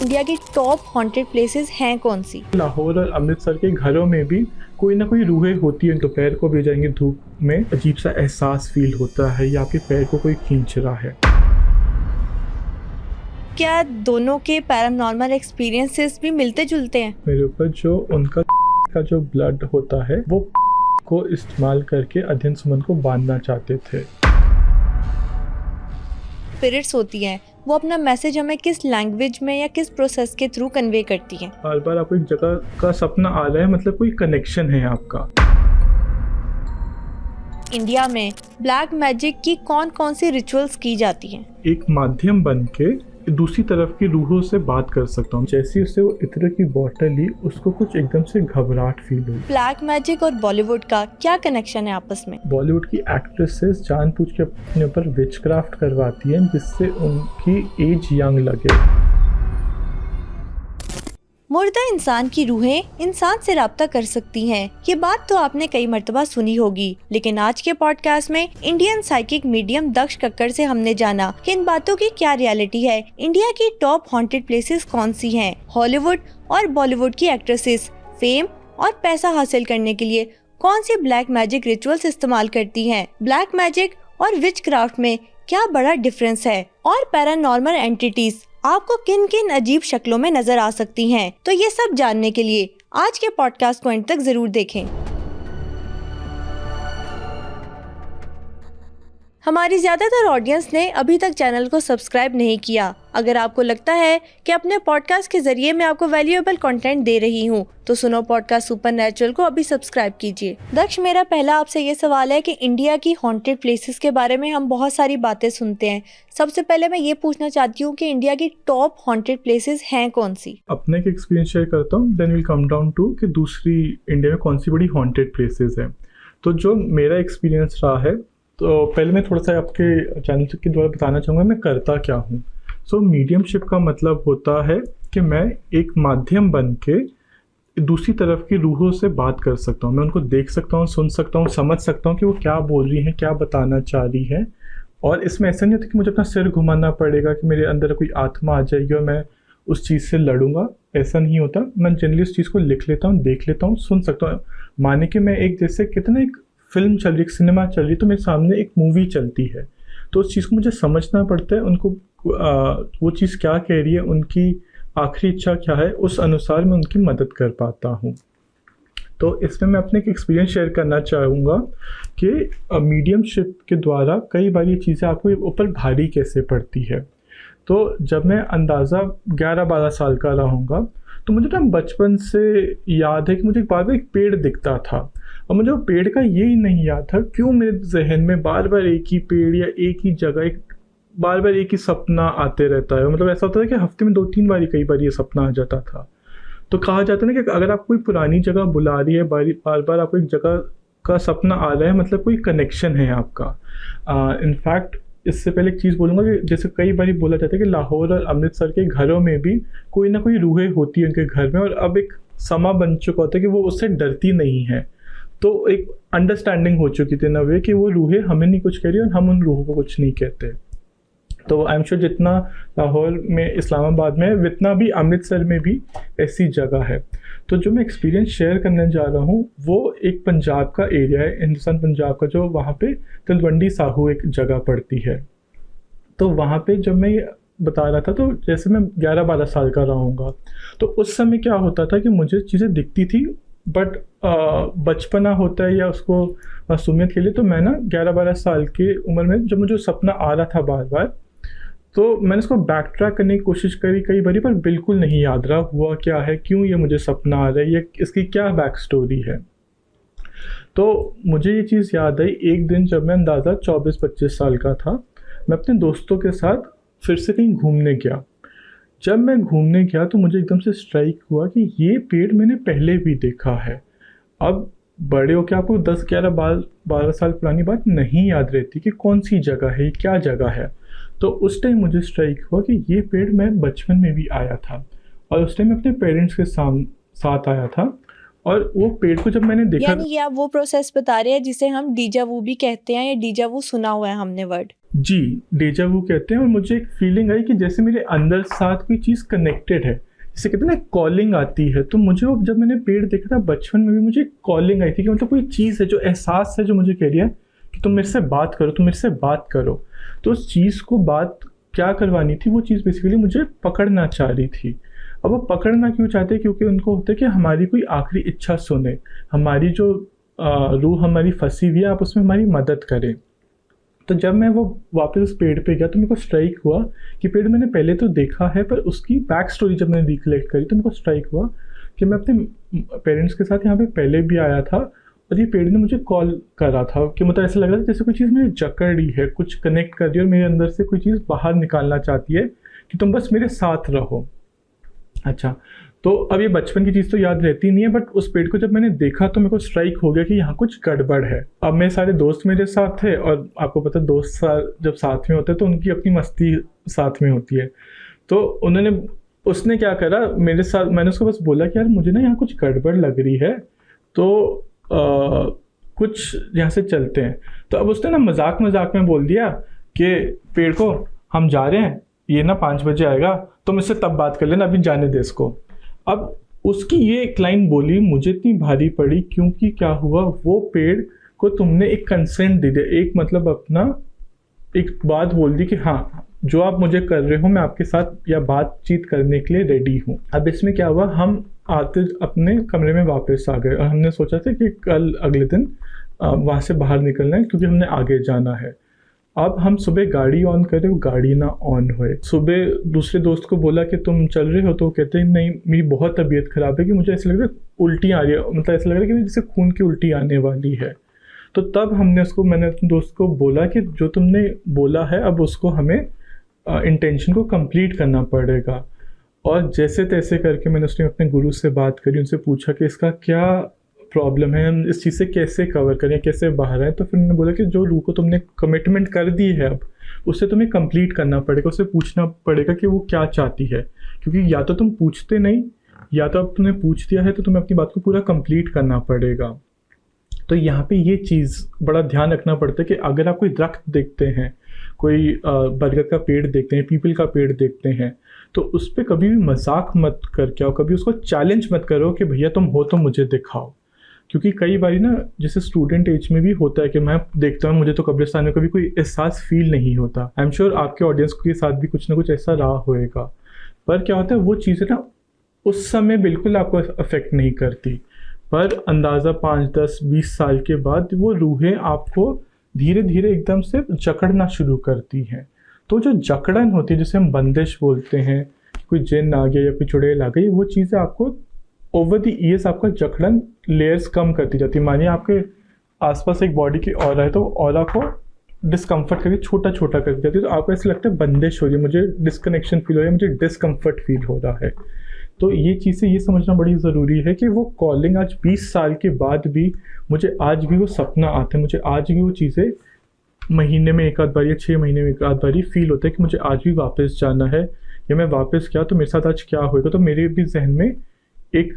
India की top haunted places हैं कौन सी? लाहौर और अमृतसर के घरों में भी कोई ना कोई रूहें होती हैं। दोपहर को भी जाएंगे धूप में, अजीब सा एहसास फील होता है या आपके पैर को कोई खींच रहा है। क्या दोनों के पैरानॉर्मल एक्सपीरियंसेस भी मिलते जुलते हैं? मेरे ऊपर जो उनका का जो ब्लड होता है वो को इस्तेमाल करके अध्ययन सुमन को बांधना चाहते थे। स्पिरिट्स होती हैं, वो अपना मैसेज हमें किस लैंग्वेज में या किस प्रोसेस के थ्रू कन्वे करती हैं? बार बार आपको एक जगह का सपना आ रहा है, मतलब कोई कनेक्शन है आपका। इंडिया में ब्लैक मैजिक की कौन कौन सी रिचुअल्स की जाती हैं? एक माध्यम बन के दूसरी तरफ की रूहों से बात कर सकता हूँ। जैसे उससे वो इत्र की बोतल ली, उसको कुछ एकदम से घबराहट फील हुई। ब्लैक मैजिक और बॉलीवुड का क्या कनेक्शन है आपस में? बॉलीवुड की एक्ट्रेसेस जानबूझ के अपने ऊपर विचक्राफ्ट करवाती हैं जिससे उनकी एज यंग लगे। मुर्दा इंसान की रूहें इंसान से राब्ता कर सकती हैं। ये बात तो आपने कई मर्तबा सुनी होगी, लेकिन आज के पॉडकास्ट में इंडियन साइकिक मीडियम दक्ष कक्कड़ से हमने जाना कि इन बातों की क्या रियलिटी है। इंडिया की टॉप हॉन्टेड प्लेसेस कौन सी हैं? हॉलीवुड और बॉलीवुड की एक्ट्रेसेस फेम और पैसा हासिल करने के लिए कौन सी ब्लैक मैजिक रिचुअल्स इस्तेमाल करती हैं? ब्लैक मैजिक और विच क्राफ्ट में क्या बड़ा डिफरेंस है? और पैरानॉर्मल एंटिटीज आपको किन किन अजीब शक्लों में नजर आ सकती हैं? तो ये सब जानने के लिए आज के पॉडकास्ट को अंत तक जरूर देखें। हमारी ज्यादातर ऑडियंस ने अभी तक चैनल को सब्सक्राइब नहीं किया। अगर आपको लगता है कि अपने पॉडकास्ट के जरिए मैं आपको वैल्यूएबल कंटेंट दे रही हूँ, तो सुनो पॉडकास्ट सुपरनैचुरल को अभी सब्सक्राइब कीजिए। दक्ष, मेरा पहला आपसे ये सवाल है कि इंडिया की हॉन्टेड प्लेसेस के बारे में हम बहुत सारी बातें सुनते हैं। सबसे पहले मैं ये पूछना चाहती हूँ कि इंडिया की टॉप हॉन्टेड प्लेसेस हैं कौन सी? अपने एक एक्सपीरियंस शेयर करता हूँ, then will come down to कि दूसरी इंडिया में कौन सी बड़ी हॉन्टेड प्लेसेस हैं। तो जो मेरा एक्सपीरियंस रहा है, तो पहले मैं थोड़ा सा आपके चैनल के द्वारा बताना चाहूँगा मैं करता क्या हूँ। सो मीडियमशिप का मतलब होता है कि मैं एक माध्यम बन के दूसरी तरफ की रूहों से बात कर सकता हूँ। मैं उनको देख सकता हूँ, सुन सकता हूँ, समझ सकता हूँ कि वो क्या बोल रही हैं, क्या बताना चाह रही हैं। और इसमें ऐसा नहीं होता कि मुझे अपना सिर घुमाना पड़ेगा कि मेरे अंदर कोई आत्मा आ जाएगी और मैं उस चीज़ से लड़ूंगा। ऐसा नहीं होता। मैं जनरली उस चीज़ को लिख लेता हूँ, देख लेता हूँ, सुन सकता हूँ। माने कि मैं एक जैसे कितना एक फिल्म चल रही, एक सिनेमा चल रही, तो मेरे सामने एक मूवी चलती है, तो उस चीज़ को मुझे समझना पड़ता है। उनको वो चीज़ क्या कह रही है, उनकी आखिरी इच्छा क्या है, उस अनुसार मैं उनकी मदद कर पाता हूँ। तो इसमें मैं अपने एक एक्सपीरियंस शेयर करना चाहूँगा कि मीडियमशिप के द्वारा कई बार ये चीज़ें आपको ऊपर भारी कैसे पड़ती है। तो जब मैं अंदाज़ा 11-12 साल का रहूँगा, तो मुझे ना बचपन से याद है कि मुझे बार बार एक पेड़ दिखता था, और मुझे वो पेड़ का ये नहीं याद था क्यों मेरे जहन में बार बार एक ही पेड़ या एक ही जगह, बार बार एक ही सपना आते रहता है। मतलब ऐसा होता है कि हफ्ते में 2-3 बार कई बार ये सपना आ जाता था। तो कहा जाता है ना कि अगर आप कोई पुरानी जगह बुला रही है, बार बार आपको एक जगह का सपना आ रहा है, मतलब कोई कनेक्शन है आपका। इनफैक्ट इससे पहले एक चीज़ बोलूँगा कि जैसे कई बार बोला जाता है कि लाहौर और अमृतसर के घरों में भी कोई ना कोई रूहें होती हैं उनके घर में, और अब एक समा बन चुका होता है कि वो उससे डरती नहीं है। तो एक अंडरस्टैंडिंग हो चुकी थी ना वे कि वो रूहें हमें नहीं कुछ कह रही और हम उन रूहों को कुछ नहीं कहते। तो आई एम श्योर जितना लाहौर में, इस्लामाबाद में, उतना भी अमृतसर में भी ऐसी जगह है। तो जो मैं एक्सपीरियंस शेयर करने जा रहा हूँ वो एक पंजाब का एरिया है, हिंदुस्तान पंजाब का, जो वहाँ पे तलवंडी साहू एक जगह पड़ती है। तो वहाँ पे जब मैं बता रहा था, तो जैसे मैं 11-12 साल का रहूँगा, तो उस समय क्या होता था कि मुझे चीज़ें दिखती थी, बट बचपना होता है या उसको मासूमियत के लिए, तो मैं ना 11-12 साल की उम्र में जब मुझे सपना आ रहा था बार बार, तो मैंने इसको बैक ट्रैक करने की कोशिश करी कई बारी, पर बिल्कुल नहीं याद रहा हुआ क्या है, क्यों ये मुझे सपना आ रहा है, ये इसकी क्या बैक स्टोरी है। तो मुझे ये चीज़ याद आई एक दिन जब मैं अंदाज़ा 24-25 साल का था। मैं अपने दोस्तों के साथ फिर से कहीं घूमने गया। जब मैं घूमने गया तो मुझे एकदम से स्ट्राइक हुआ कि ये पेड़ मैंने पहले भी देखा है। अब बड़े होकर आपको 10-11-12 साल पुरानी बात नहीं याद रहती कि कौन सी जगह है, क्या जगह है। तो उस टाइम मुझे स्ट्राइक हुआ कि ये पेड़ मैं बचपन में भी आया था, और उस टाइम मैं अपने पेरेंट्स के साथ आया था, और वो पेड़ को जब मैंने देखा। यानी ये आप वो प्रोसेस बता रहे हैं जिसे हम डीजा वू भी कहते हैं, या डीजा वू सुना हुआ है हमने वर्ड? जी, डेजा वू कहते हैं। और मुझे एक फीलिंग आई कि जैसे मेरे अंदर साथ कोई चीज़ कनेक्टेड है, जिसे कहते हैं ना कॉलिंग आती है। तो मुझे वो जब मैंने पेड़ देखा था बचपन में भी, मुझे कॉलिंग आई थी कि मतलब कोई चीज़ है, जो एहसास है, जो मुझे कह रही है कि तुम मेरे से बात करो, तुम मेरे से बात करो। तो उस चीज़ को बात क्या करवानी थी, वो चीज़ बेसिकली मुझे पकड़ना चाह रही थी। अब वो पकड़ना क्यों चाहते हैं? क्योंकि उनको होता है कि हमारी कोई आखिरी इच्छा सुने, हमारी जो रूह हमारी फंसी हुई है, आप उसमें हमारी मदद करें। तो जब मैं वो वापस उस पेड़ पे गया तो मेरे को स्ट्राइक हुआ कि पेड़ मैंने पहले तो देखा है, पर उसकी बैक स्टोरी जब मैंने रिकलेक्ट करी तो मेरे को स्ट्राइक हुआ कि मैं अपने पेरेंट्स के साथ यहाँ पे पहले भी आया था और ये पेड़ ने मुझे कॉल करा था कि मतलब ऐसा लग रहा था जैसे कोई चीज़ मुझे जकड़ रही है, कुछ कनेक्ट कर रही है और मेरे अंदर से कोई चीज़ बाहर निकालना चाहती है कि तुम बस मेरे साथ रहो। अच्छा, तो अब ये बचपन की चीज़ तो याद रहती नहीं है, बट उस पेड़ को जब मैंने देखा तो मेरे को स्ट्राइक हो गया कि यहाँ कुछ गड़बड़ है। अब मेरे सारे दोस्त मेरे साथ थे और आपको पता है दोस्त जब साथ में होते हैं तो उनकी अपनी मस्ती साथ में होती है। तो उसने क्या करा मेरे साथ, मैंने उसको बस बोला कि यार मुझे ना यहाँ कुछ गड़बड़ लग रही है, तो कुछ यहाँ से चलते हैं। तो अब उसने ना मजाक में बोल दिया कि पेड़ को हम जा रहे हैं, ये ना 5 बजे आएगा, तुम इससे तब बात कर लेना, अभी जाने दे इसको। अब उसकी ये एक लाइन बोली मुझे इतनी भारी पड़ी, क्योंकि क्या हुआ, वो पेड़ को तुमने एक कंसेंट दे दिया, एक मतलब अपना एक बात बोल दी कि हाँ जो आप मुझे कर रहे हो मैं आपके साथ या बातचीत करने के लिए रेडी हूँ। अब इसमें क्या हुआ, हम आते अपने कमरे में वापस आ गए और हमने सोचा था कि कल अगले दिन वहाँ से बाहर निकलना है क्योंकि हमने आगे जाना है। अब हम सुबह गाड़ी ऑन करें, वो गाड़ी ना ऑन हुए। सुबह दूसरे दोस्त को बोला कि तुम चल रहे हो, तो कहते हैं नहीं मेरी बहुत तबीयत खराब है, कि मुझे ऐसा लग रहा है उल्टी आ रही है, मतलब ऐसा लग रहा है कि जैसे खून की उल्टी आने वाली है। तो तब मैंने अपने दोस्त को बोला कि जो तुमने बोला है अब उसको हमें इंटेंशन को कंप्लीट करना पड़ेगा। और जैसे तैसे करके मैंने अपने गुरु से बात करी, उनसे पूछा कि इसका क्या प्रॉब्लम है, हम इस चीज़ से कैसे कवर करें, कैसे बाहर आए। तो फिर उन्होंने बोला कि जो रूह को तुमने कमिटमेंट कर दी है अब उससे तुम्हें कंप्लीट करना पड़ेगा, उससे पूछना पड़ेगा कि वो क्या चाहती है, क्योंकि या तो तुम पूछते नहीं, या तो अब तुमने पूछ दिया है तो तुम्हें अपनी बात को पूरा कंप्लीट करना पड़ेगा। तो यहाँ पे ये चीज़ बड़ा ध्यान रखना पड़ता है कि अगर आप कोई दरख्त देखते हैं, कोई बरगद का पेड़ देखते हैं, पीपल का पेड़ देखते हैं, तो उस पर कभी भी मजाक मत करके आओ, कभी उसको चैलेंज मत करो कि भैया तुम हो तो मुझे दिखाओ। क्योंकि कई बारी ना जैसे स्टूडेंट एज में भी होता है कि मैं देखता हूँ मुझे तो कब्रिस्तान में कभी कोई एहसास फील नहीं होता। आई एम श्योर आपके ऑडियंस के साथ भी कुछ ना कुछ ऐसा रहा होएगा। पर क्या होता है वो चीज़ें ना उस समय बिल्कुल आपको अफेक्ट नहीं करती, पर अंदाज़ा 5, 10, 20 साल के बाद वो रूहें आपको धीरे धीरे एकदम से जकड़ना शुरू करती हैं। तो जो जकड़न होती है जिसे हम बंदिश बोलते हैं, कोई जिन आ गया या कोई चुड़ैल आ गई, वो चीज़ें आपको ओवर द ईयर्स आपका जकड़न लेयर्स कम करती जाती है। मानिए आपके आसपास एक बॉडी की ऑरा है, तो ऑरा को डिस्कम्फर्ट करके छोटा छोटा कर जाती है, तो आपको ऐसा लगता है बंदिश हो रही है, मुझे डिस्कनेक्शन फील हो रहा है, मुझे डिस्कम्फर्ट फील हो रहा है। तो ये चीज़ें ये समझना बड़ी ज़रूरी है कि वो कॉलिंग आज 20 साल के बाद भी मुझे आज भी वो सपना आता है, मुझे आज भी वो चीज़ें महीने में एक आध बार या 6 महीने में एक आध बार फील होता है कि मुझे आज भी वापस जाना है, या मैं वापस गया तो मेरे साथ आज क्या होएगा। तो मेरे भी जहन में एक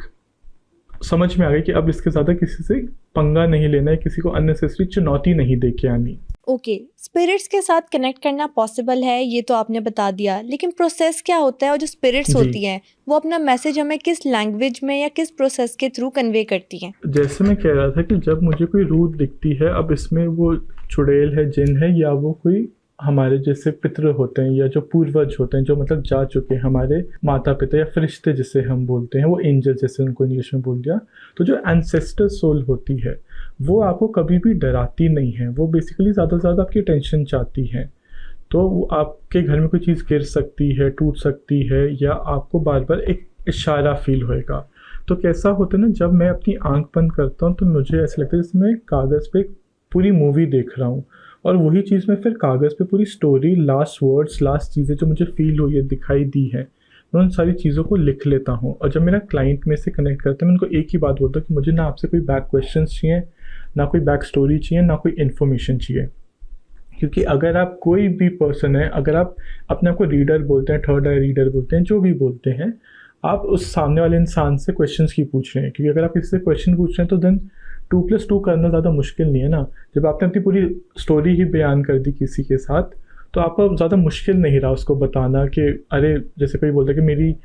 समझ में आ गई कि अब इसके ज़्यादा किसी से पंगा नहीं लेना है, किसी को अननेसेसरी चुनौती नहीं दे के आनी। ओके, स्पिरिट्स के साथ कनेक्ट करना पॉसिबल है ये तो आपने बता दिया, लेकिन प्रोसेस क्या होता है, और जो स्पिरिट्स होती हैं वो अपना मैसेज हमें किस लैंग्वेज में या किस प्रोसेस के थ्रू कन्वे करती हैं? जैसे मैं कह रहा था कि जब मुझे कोई रूह दिखती है, अब इसमें वो चुड़ैल है, जिन है, या वो कोई हमारे जैसे पितृ होते हैं या जो पूर्वज होते हैं, जो मतलब जा चुके हैं, हमारे माता पिता या फरिश्ते जिसे हम बोलते हैं, वो एंजल जैसे उनको इंग्लिश में बोल दिया। तो जो एंसेस्टर सोल होती है वो आपको कभी भी डराती नहीं है, वो बेसिकली ज़्यादा से ज़्यादा आपकी टेंशन चाहती है। तो वो आपके घर में कोई चीज़ गिर सकती है, टूट सकती है, या आपको बार बार एक इशारा फील होएगा। तो कैसा होता है ना, जब मैं अपनी आंख बंद करता हूँ तो मुझे ऐसा लगता है जैसे मैं कागज़ पे पूरी मूवी देख रहा हूँ, और वही चीज़ मैं फिर कागज़ पे पूरी स्टोरी, लास्ट वर्ड्स, लास्ट चीज़ें जो मुझे फील हुई है, दिखाई दी है, मैं उन सारी चीज़ों को लिख लेता हूँ। और जब मेरा क्लाइंट में से कनेक्ट करता है, मैं उनको एक ही बात बोलता हूँ कि मुझे ना आपसे कोई बैक क्वेश्चंस चाहिए, ना कोई बैक स्टोरी चाहिए, ना कोई इन्फॉर्मेशन चाहिए। क्योंकि अगर आप कोई भी पर्सन है, अगर आप अपने आप को रीडर बोलते हैं, थर्ड आई रीडर बोलते हैं, जो भी बोलते हैं, आप उस सामने वाले इंसान से क्वेश्चंस की पूछ रहे हैं। क्योंकि अगर आप किसी से क्वेश्चन पूछ रहे हैं तो देन 2+2 करना ज़्यादा मुश्किल नहीं है ना। जब आपने अपनी पूरी स्टोरी ही बयान कर दी किसी के साथ, तो आपको ज़्यादा मुश्किल नहीं रहा उसको बताना कि अरे जैसे कोई बोलता है कि मेरी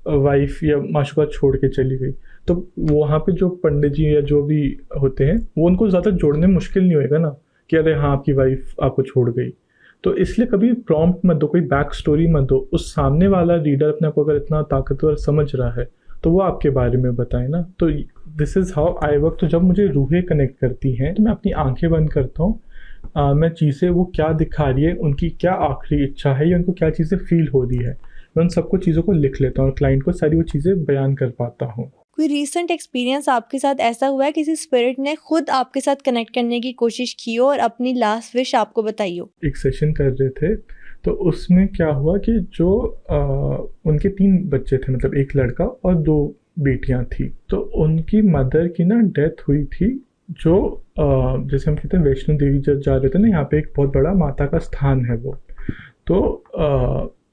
वाइफ या माशूका छोड़ के चली गई, तो वहाँ पे जो पंडित जी या जो भी होते हैं वो उनको ज़्यादा जोड़ने में मुश्किल नहीं होएगा ना कि अरे हाँ आपकी वाइफ आपको छोड़ गई। तो इसलिए कभी प्रॉम्प्ट मत दो, कोई बैक स्टोरी मत दो। उस सामने वाला रीडर अपने आप को अगर इतना ताकतवर समझ रहा है तो वो आपके बारे में बताए ना। तो this is how I work. तो जब मुझे रूहें कनेक्ट करती हैं तो मैं अपनी आंखें बंद करता हूँ, मैं चीज़ें वो क्या दिखा रही है, उनकी क्या आखिरी इच्छा है या उनको क्या चीज़ें फील हो रही है, मैं उन सबको चीज़ों को लिख लेता हूँ और क्लाइंट को सारी वो चीज़ें बयान कर पाता हूँ। कोई रीसेंट एक्सपीरियंस आपके साथ ऐसा हुआ है किसी स्पिरिट ने खुद आपके साथ कनेक्ट करने की कोशिश की हो और अपनी लास्ट विश आपको बताई हो? एक सेशन कर रहे थे तो उसमें क्या हुआ कि जो उनके 3 बच्चे थे, मतलब एक लड़का और 2 बेटियां थी। तो उनकी मदर की ना डेथ हुई थी, जो जैसे हम कहते हैं वैष्णो देवी जब जा रहे थे ना, यहाँ पे एक बहुत बड़ा माता का स्थान है वो। तो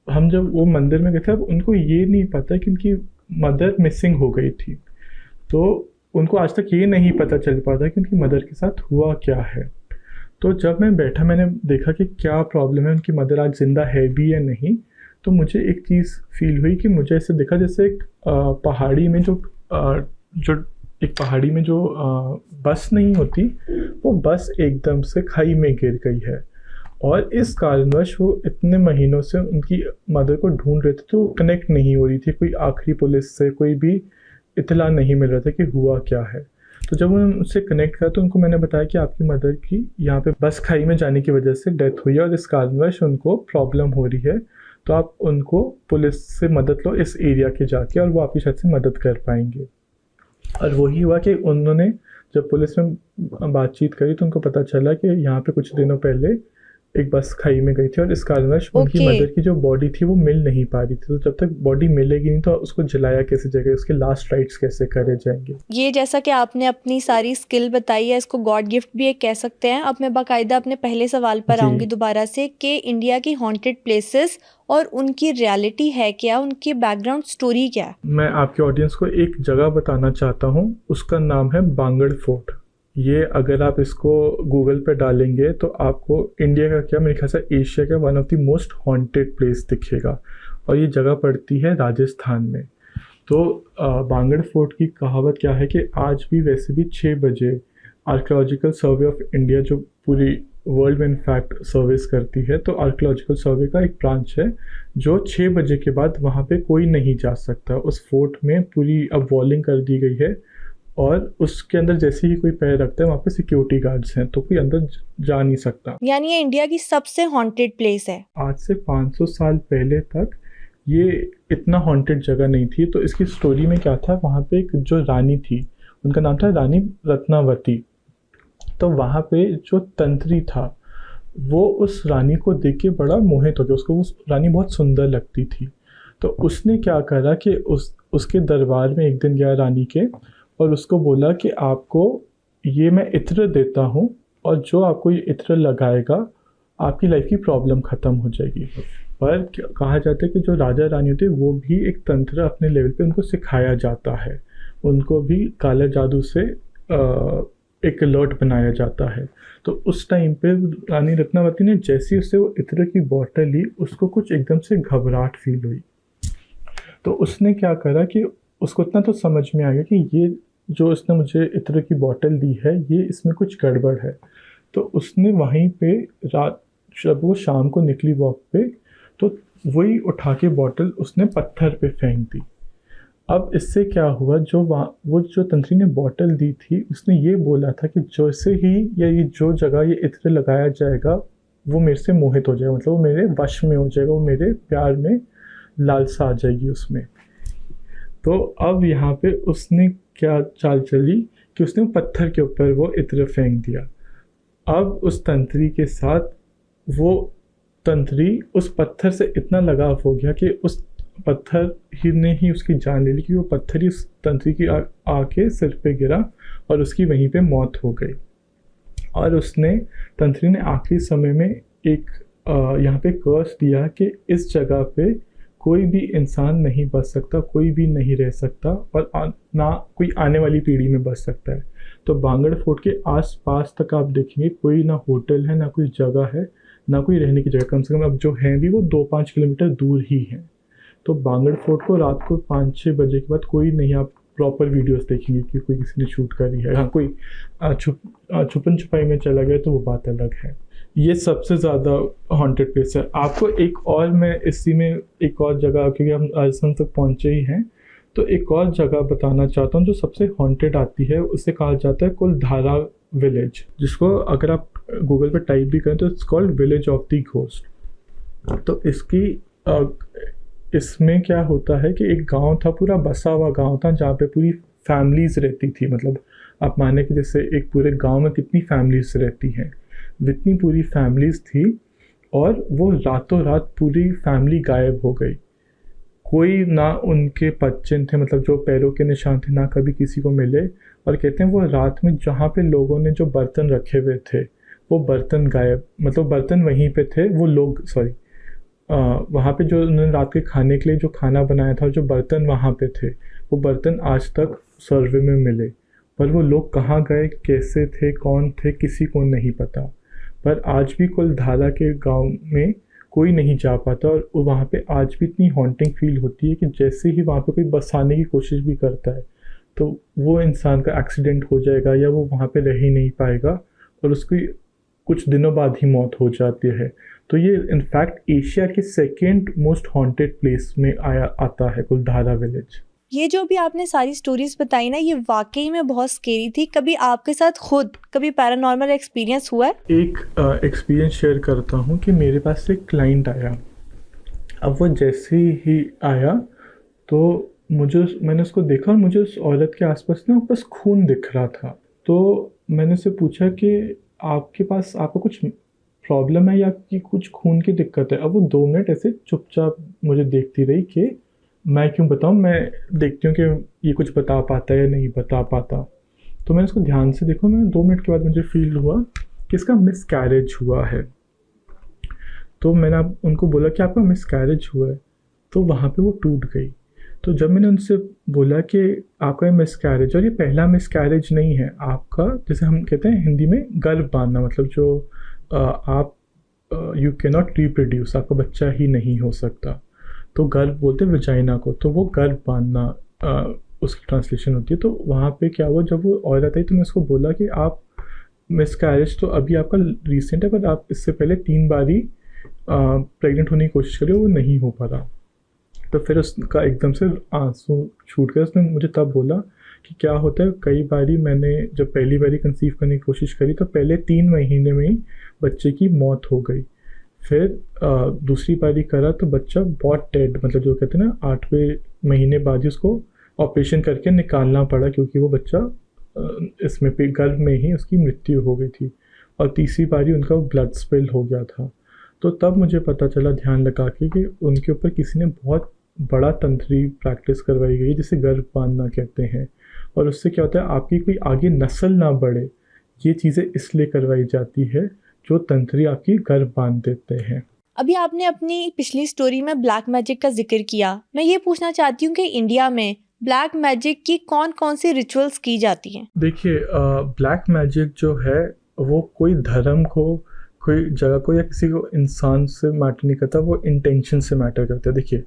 हम जब वो मंदिर में गए थे, अब उनको ये नहीं पता कि उनकी मदर मिसिंग हो गई थी। तो उनको आज तक ये नहीं पता चल पाता कि उनकी मदर के साथ हुआ क्या है। तो जब मैं बैठा, मैंने देखा कि क्या प्रॉब्लम है, उनकी मदर आज ज़िंदा है भी या नहीं। तो मुझे एक चीज़ फील हुई कि मुझे ऐसे दिखा जैसे एक पहाड़ी में जो बस नहीं होती, वो बस एकदम से खाई में गिर गई है। और इस कारणवश वो इतने महीनों से उनकी मदर को ढूंढ रहे थे, तो कनेक्ट नहीं हो रही थी। कोई आखिरी पुलिस से कोई भी इतला नहीं मिल रहा था कि हुआ क्या है। तो जब उन्होंने मुझसे कनेक्ट किया तो उनको मैंने बताया कि आपकी मदर की यहाँ पे बस खाई में जाने की वजह से डेथ हुई है और इस कारणवश उनको प्रॉब्लम हो रही है, तो आप उनको पुलिस से मदद लो इस एरिया के जाके, और वो आपकी शायद से मदद कर पाएंगे। और वही हुआ कि उन्होंने जब पुलिस में बातचीत करी तो उनको पता चला कि यहाँ पे कुछ दिनों पहले एक बस खाई में गई थी और इस कारणवश उनकी मदर की जो बॉडी थी वो मिल नहीं पा रही थी। तो जब तक बॉडी मिलेगी नहीं तो उसको जलाया कैसे जाएगा, उसके लास्ट राइट्स कैसे करे जाएंगे। ये जैसा कि आपने अपनी सारी स्किल बताई है, इसको गॉड गिफ्ट भी एक कह सकते हैं। अब मैं बाकायदा अपने पहले सवाल पर आऊंगी दोबारा से कि इंडिया की हॉन्टेड प्लेसेस और उनकी रियलिटी है क्या, उनकी बैकग्राउंड स्टोरी क्या है? मैं आपके ऑडियंस को एक जगह बताना चाहता हूँ, उसका नाम है बांगड़ फोर्ट। ये अगर आप इसको गूगल पे डालेंगे तो आपको इंडिया का क्या, मेरे ख्याल से एशिया का one of the most haunted place दिखेगा, और ये जगह पड़ती है राजस्थान में। तो बांगड़ फोर्ट की कहावत क्या है कि आज भी वैसे भी 6 बजे आर्कियोलॉजिकल सर्वे ऑफ इंडिया, जो पूरी वर्ल्ड में इनफैक्ट सर्विस करती है, तो आर्कियोलॉजिकल सर्वे का एक ब्रांच है जो 6 बजे के बाद वहाँ पे कोई नहीं जा सकता। उस फोर्ट में पूरी अब वॉलिंग कर दी गई है और उसके अंदर जैसे ही कोई पैर रखता है वहाँ पे सिक्योरिटी गार्ड्स हैं, तो कोई अंदर जा नहीं सकता। यानी ये इंडिया की सबसे हॉन्टेड प्लेस है। आज से 500 साल पहले तक ये इतना हॉन्टेड जगह नहीं थी। तो इसकी स्टोरी में क्या था, वहाँ पे एक जो रानी थी, उनका नाम था रानी रत्नावती। तो वहाँ पे जो तंत्री था वो उस रानी को देख के बड़ा मोहित हो गया, उसको उस रानी बहुत सुंदर लगती थी। तो उसने क्या करा कि उसके दरबार में एक दिन गया रानी के, और उसको बोला कि आपको ये मैं इत्र देता हूँ और जो आपको ये इत्र लगाएगा आपकी लाइफ की प्रॉब्लम ख़त्म हो जाएगी। पर कहा जाता है कि जो राजा रानी होते हैं वो भी एक तंत्र अपने लेवल पे उनको सिखाया जाता है, उनको भी काला जादू से एक अलर्ट बनाया जाता है। तो उस टाइम पे रानी रत्नावती ने जैसे उससे वो इत्र की बॉटल ली, उसको कुछ एकदम से घबराहट फील हुई। तो उसने क्या करा कि उसको इतना तो समझ में आ गया कि ये जो इसने मुझे इत्र की बोतल दी है ये इसमें कुछ गड़बड़ है। तो उसने वहीं पे रात, जब वो शाम को निकली वॉक पे, तो वही उठा के बोतल उसने पत्थर पे फेंक दी। अब इससे क्या हुआ, वो जो तंत्री ने बोतल दी थी उसने ये बोला था कि जैसे ही ये जो जगह ये इत्र लगाया जाएगा वो मेरे से मोहित हो जाएगा, मतलब वो मेरे वश में हो जाएगा, वो मेरे प्यार में लालसा आ जाएगी उसमें। तो अब यहाँ पे उसने क्या चाल चली कि उसने पत्थर के ऊपर वो इत्र फेंक दिया। अब उस तंत्री के साथ वो तंत्री उस पत्थर से इतना लगाव हो गया कि उस पत्थर ही ने ही उसकी जान ले ली, कि वो पत्थर ही उस तंत्री की आके सिर पे गिरा और उसकी वहीं पे मौत हो गई। और तंत्री ने आखिरी समय में एक यहाँ पे कर्स दिया कि इस जगह पे कोई भी इंसान नहीं बच सकता, कोई भी नहीं रह सकता, और ना कोई आने वाली पीढ़ी में बच सकता है। तो बांगड़ फोर्ट के आसपास तक आप देखेंगे कोई ना होटल है ना कोई जगह है ना कोई रहने की जगह। कम से कम अब जो हैं भी वो 2-5 किलोमीटर दूर ही हैं। तो बांगड़ फोर्ट को रात को 5-6 बजे के बाद कोई नहीं आप प्रॉपर वीडियोस देखेंगे कि कोई किसी ने शूट करी है। हाँ, कोई छुपन छुपाई में चला गया तो वो बात अलग है। ये सबसे ज़्यादा हॉन्टेड प्लेस है। आपको एक और, मैं इसी में एक और जगह, क्योंकि हम राजस्थान तक पहुँचे ही हैं, तो एक और जगह बताना चाहता हूँ जो सबसे हॉन्टेड आती है। उसे कहा जाता है कुलधारा विलेज, जिसको अगर आप गूगल पे टाइप भी करें तो it's called village of the ghost. तो इसमें क्या होता है कि एक गांव था, पूरा बसा हुआ गांव था, जहाँ पे पूरी फैमिलीज रहती थी। मतलब आप माने कि जैसे एक पूरे गांव में कितनी फैमिलीज रहती हैं, जितनी पूरी फैमिलीज थी, और वो रातों रात पूरी फैमिली गायब हो गई। कोई ना उनके पच्चन थे, मतलब जो पैरों के निशान थे, ना कभी किसी को मिले। और कहते हैं वो रात में जहाँ पे लोगों ने जो बर्तन रखे हुए थे वो बर्तन गायब, मतलब बर्तन वहीं पे थे, वो लोग वहाँ पे जो उन्होंने रात के खाने के लिए जो खाना बनाया था, जो बर्तन वहाँ पे थे, वो बर्तन आज तक सर्वे में मिले। पर वो लोग कहाँ गए, कैसे थे, कौन थे, किसी को नहीं पता। पर आज भी कुलधारा के गांव में कोई नहीं जा पाता, और वहाँ पे आज भी इतनी हॉन्टिंग फील होती है कि जैसे ही वहाँ पे कोई बसाने की कोशिश भी करता है तो वो इंसान का एक्सीडेंट हो जाएगा, या वो वहाँ पे रह ही नहीं पाएगा, और उसकी कुछ दिनों बाद ही मौत हो जाती है। तो ये इनफैक्ट एशिया के सेकेंड मोस्ट हॉन्टेड प्लेस में आता है कुलधारा विलेज। ये जो भी आपने सारी स्टोरीज बताई ना, ये वाकई में बहुत स्केरी थी। कभी आपके साथ खुद कभी पैरानॉर्मल एक्सपीरियंस हुआ है? एक एक्सपीरियंस शेयर करता हूँ कि मेरे पास एक क्लाइंट आया। अब वो जैसे ही आया तो मैंने उसको देखा, और मुझे उस औरत के आसपास ना बस खून दिख रहा था। तो मैंने उससे पूछा कि आपको कुछ प्रॉब्लम है या कि कुछ खून की दिक्कत है? अब वो 2 मिनट ऐसे चुपचाप मुझे देखती रही कि मैं क्यों बताऊँ, मैं देखती हूँ कि ये कुछ बता पाता है या नहीं बता पाता। तो मैंने उसको ध्यान से देखा। मैं 2 मिनट के बाद मुझे फील हुआ कि इसका मिसकैरेज हुआ है। तो मैंने उनको बोला कि आपका मिसकैरेज हुआ है, तो वहाँ पे वो टूट गई। तो जब मैंने उनसे बोला कि आपका ये मिसकैरेज, और ये पहला मिसकैरेज नहीं है आपका, जैसे हम कहते हैं हिंदी में गर्भ बांधना, मतलब जो आप यू कैन नॉट रिप्रोड्यूस, आपका बच्चा ही नहीं हो सकता, तो गर्भ बोलते हैं विजाइना को, तो वो गर्भ बांधना उसकी ट्रांसलेशन होती है। तो वहाँ पे क्या हुआ, जब वो औरत आई तो मैं उसको बोला कि आप मिसकैरेज तो अभी आपका रिसेंट है, पर आप इससे पहले 3 बारी प्रेग्नेंट होने की कोशिश करी, वो नहीं हो पा रहा। तो फिर उसका एकदम से आंसू छूट गया। उसने मुझे तब बोला कि क्या होता है, कई बारी मैंने जब पहली बारी कंसीव करने की कोशिश करी तो पहले 3 महीने में ही बच्चे की मौत हो गई। फिर दूसरी बारी करा तो बच्चा बहुत डेड, मतलब जो कहते हैं ना 8वें महीने बाद ही उसको ऑपरेशन करके निकालना पड़ा, क्योंकि वो बच्चा इसमें गर्भ में ही उसकी मृत्यु हो गई थी। और तीसरी बारी उनका ब्लड स्पिल हो गया था। तो तब मुझे पता चला ध्यान लगा के कि उनके ऊपर किसी ने बहुत बड़ा तंत्री प्रैक्टिस करवाई गई, जिसे गर्भ बांधना कहते हैं। और उससे क्या होता है, आपकी कोई आगे नस्ल ना बढ़े, ये चीज़ें इसलिए करवाई जाती है जो तंत्री आपकी गर्भ बांध देते हैं। अभी आपने अपनी पिछली स्टोरी में ब्लैक मैजिक का जिक्र किया। मैं ये पूछना चाहती हूँ कि इंडिया में ब्लैक मैजिक की कौन कौन सी रिचुअल्स की जाती हैं? देखिए, ब्लैक मैजिक जो है वो कोई धर्म को, कोई जगह को या किसी को इंसान से मैटर नहीं करता, वो इंटेंशन से मैटर करता है। देखिए,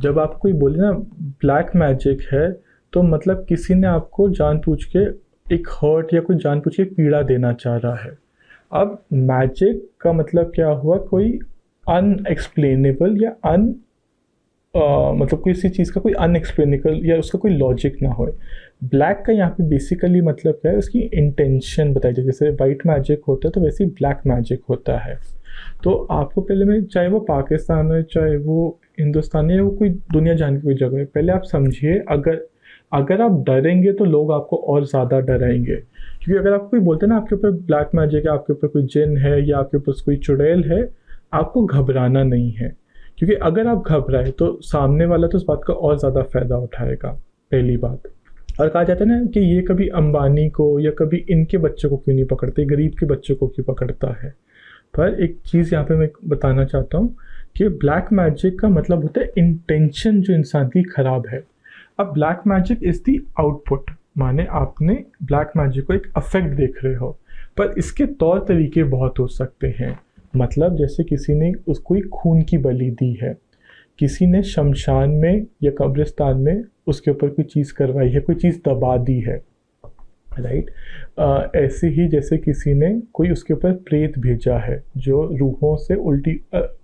जब आप कोई बोले ना ब्लैक मैजिक है, तो मतलब किसी ने आपको जानबूझ के एक हर्ट या कोई जानबूझ के पीड़ा देना चाह रहा है। अब मैजिक का मतलब क्या हुआ, कोई अनएक्सप्लेनेबल या मतलब किसी चीज़ का कोई अनएक्सप्लेनेबल या उसका कोई लॉजिक ना हो। ब्लैक का यहाँ पे बेसिकली मतलब क्या है, उसकी इंटेंशन बताई जाए। जैसे वाइट मैजिक होता है तो वैसे ही ब्लैक मैजिक होता है। तो आपको पहले में, चाहे वो पाकिस्तान है, चाहे वो हिंदुस्तान है, या वो कोई दुनिया जान की कोई जगह है, पहले आप समझिए, अगर आप डरेंगे तो लोग आपको और ज़्यादा डराएंगे। क्योंकि अगर आपको कोई बोलते हैं ना आपके ऊपर ब्लैक मैजिक है, आपके ऊपर कोई जिन है या आपके ऊपर कोई चुड़ैल है, आपको घबराना नहीं है। क्योंकि अगर आप घबराए तो सामने वाला तो उस बात का और ज़्यादा फ़ायदा उठाएगा, पहली बात। और कहा जाता है ना कि ये कभी अंबानी को या कभी इनके बच्चों को क्यों नहीं पकड़ते, गरीब के बच्चों को क्यों पकड़ता है। पर एक चीज़ यहाँ पे मैं बताना चाहता हूँ कि ब्लैक मैजिक का मतलब होता है इंटेंशन जो इंसान की ख़राब है। अब black magic is the output, माने आपने ब्लैक मैजिक को एक अफेक्ट देख रहे हो, पर इसके तौर तरीके बहुत हो सकते हैं। मतलब जैसे किसी ने उसको खून की बलि दी है, किसी ने शमशान में या कब्रिस्तान में उसके ऊपर कोई चीज़ करवाई है, कोई चीज़ दबा दी है, राइट। ऐसे ही जैसे किसी ने कोई उसके ऊपर प्रेत भेजा है जो रूहों से उल्टी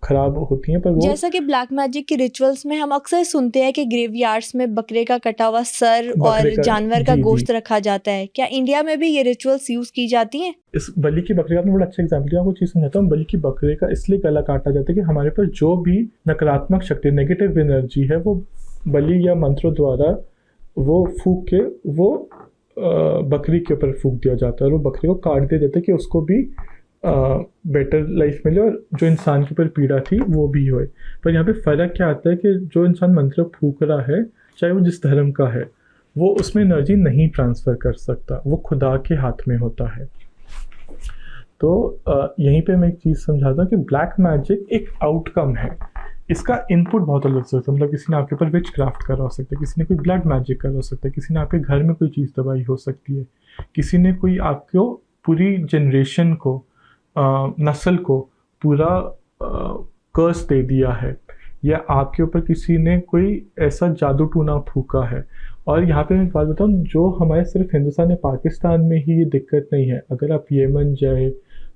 खराब होती हैं, पर वो जैसा कि ब्लैक मैजिक के रिचुअल्स में हम अक्सर सुनते हैं कि ग्रेवयार्ड्स में बकरे का कटा हुआ सर और जानवर का गोश्त रखा जाता है, क्या इंडिया में भी ये रिचुअल्स यूज की जाती हैं? इस बलि की बकरे का आपने बड़ा अच्छा एग्जाम्पल दिया। आपको चीज़ समझाता हूँ। बलि की बकरे का इसलिए गला काटा जाता है कि हमारे पर जो भी नकारात्मक शक्ति, नेगेटिव एनर्जी है, वो बलि या मंत्रों द्वारा वो फूक के वो बकरी के ऊपर फूक दिया जाता है और वो बकरी को काट दिया जाता है कि उसको भी बेटर लाइफ मिले और जो इंसान के ऊपर पीड़ा थी वो भी होए। पर यहाँ पे फ़र्क क्या आता है कि जो इंसान मंत्र फूक रहा है, चाहे वो जिस धर्म का है, वो उसमें एनर्जी नहीं ट्रांसफ़र कर सकता, वो खुदा के हाथ में होता है। तो यहीं पे मैं एक चीज़ समझाता हूँ कि ब्लैक मैजिक एक आउटकम है, इसका इनपुट बहुत अलग हो सकता है। मतलब किसी ने आपके ऊपर विच क्राफ्ट करा हो सकता है, किसी ने कोई ब्लड मैजिक करा हो सकता है, किसी ने आपके घर में कोई चीज़ दबाई हो सकती है, किसी ने कोई आपको पूरी जनरेशन को नस्ल को पूरा कर्स दे दिया है, या आपके ऊपर किसी ने कोई ऐसा जादू टूना फूका है। और यहाँ पे मैं एक बात बताऊँ, जो हमारे सिर्फ हिंदुस्तान या पाकिस्तान में ही ये दिक्कत नहीं है, अगर आप यमन जाए,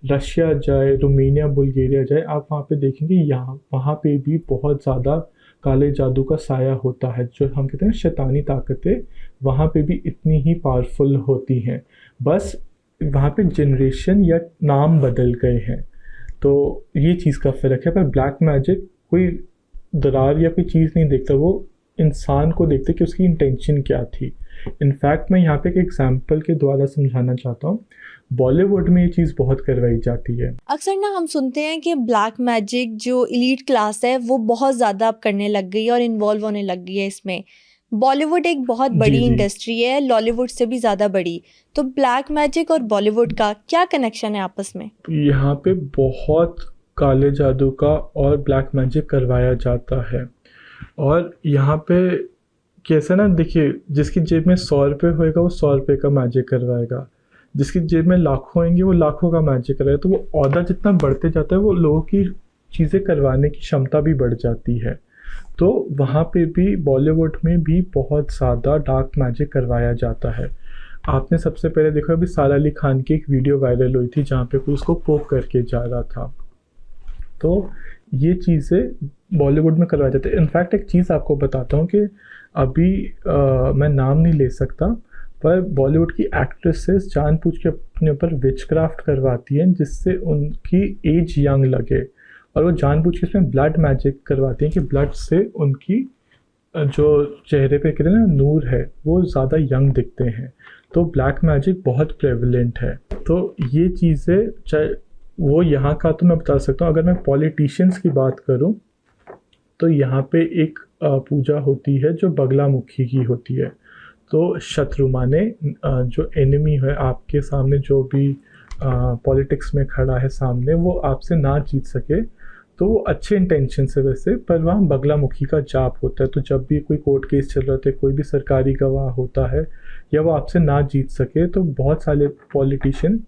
रशिया जाए, रोमानिया, बुल्गारिया जाए, आप वहाँ पे देखेंगे वहाँ पे भी बहुत ज़्यादा काले जादू का साया होता है। जो हम कहते हैं शैतानी ताकतें वहाँ पे भी इतनी ही पावरफुल होती हैं, बस वहाँ पे जनरेशन या नाम बदल गए हैं। तो ये चीज़ का फ़र्क है। पर ब्लैक मैजिक कोई दरार या कोई चीज़ नहीं देखता, वो इंसान को देखते कि उसकी इंटेंशन क्या थी। इनफैक्ट मैं यहाँ पे एक एग्जाम्पल के द्वारा समझाना चाहता हूँ। बॉलीवुड में ये चीज़ बहुत करवाई जाती है। अक्सर ना हम सुनते हैं कि ब्लैक मैजिक जो एलीट क्लास है वो बहुत ज़्यादा अब करने लग गई है और इन्वॉल्व होने लग गई है इसमें। बॉलीवुड एक बहुत बड़ी इंडस्ट्री है, लॉलीवुड से भी ज़्यादा बड़ी। तो ब्लैक मैजिक और बॉलीवुड का क्या कनेक्शन है आपस में? यहाँ पे बहुत काले जादू का और ब्लैक मैजिक करवाया जाता है। और यहाँ पे कैसे ना, देखिए, जिसकी जेब में 100 रुपये होएगा वो 100 रुपये का मैजिक करवाएगा, जिसकी जेब में लाखों होंगे वो लाखों का मैजिक कराएगा। तो वो औदा जितना बढ़ते जाता है, वो लोगों की चीज़ें करवाने की क्षमता भी बढ़ जाती है। तो वहाँ पे भी बॉलीवुड में भी बहुत ज़्यादा डार्क मैजिक करवाया जाता है। आपने सबसे पहले देखा अभी सारा अली खान की एक वीडियो वायरल हुई थी जहाँ पे कोई उसको पोक करके जा रहा था। तो ये चीज़ें बॉलीवुड में करवाया जाता है। इनफैक्ट एक चीज़ आपको बताता हूँ कि अभी मैं नाम नहीं ले सकता, पर बॉलीवुड की एक्ट्रेसेस जानबूझ के अपने ऊपर विचक्राफ्ट करवाती हैं जिससे उनकी एज यंग लगे, और वो जानबूझ के इसमें ब्लड मैजिक करवाती हैं कि ब्लड से उनकी जो चेहरे पे कहते हैं ना नूर है, वो ज़्यादा यंग दिखते हैं। तो ब्लैक मैजिक बहुत प्रेवलेंट है। तो ये चीज़ें, चाहे वो यहाँ का, तो मैं बता सकता हूँ। अगर मैं पॉलिटिशियंस की बात करूँ तो यहाँ पे एक पूजा होती है जो बगलामुखी की होती है। तो शत्रु माने जो एनिमी है आपके सामने, जो भी पॉलिटिक्स में खड़ा है सामने, वो आपसे ना जीत सके, तो वो अच्छे इंटेंशन से वैसे, पर वहाँ बगलामुखी का जाप होता है। तो जब भी कोई कोर्ट केस चल रहा था, कोई भी सरकारी गवाह होता है, या वो आपसे ना जीत सके, तो बहुत सारे पॉलिटिशियन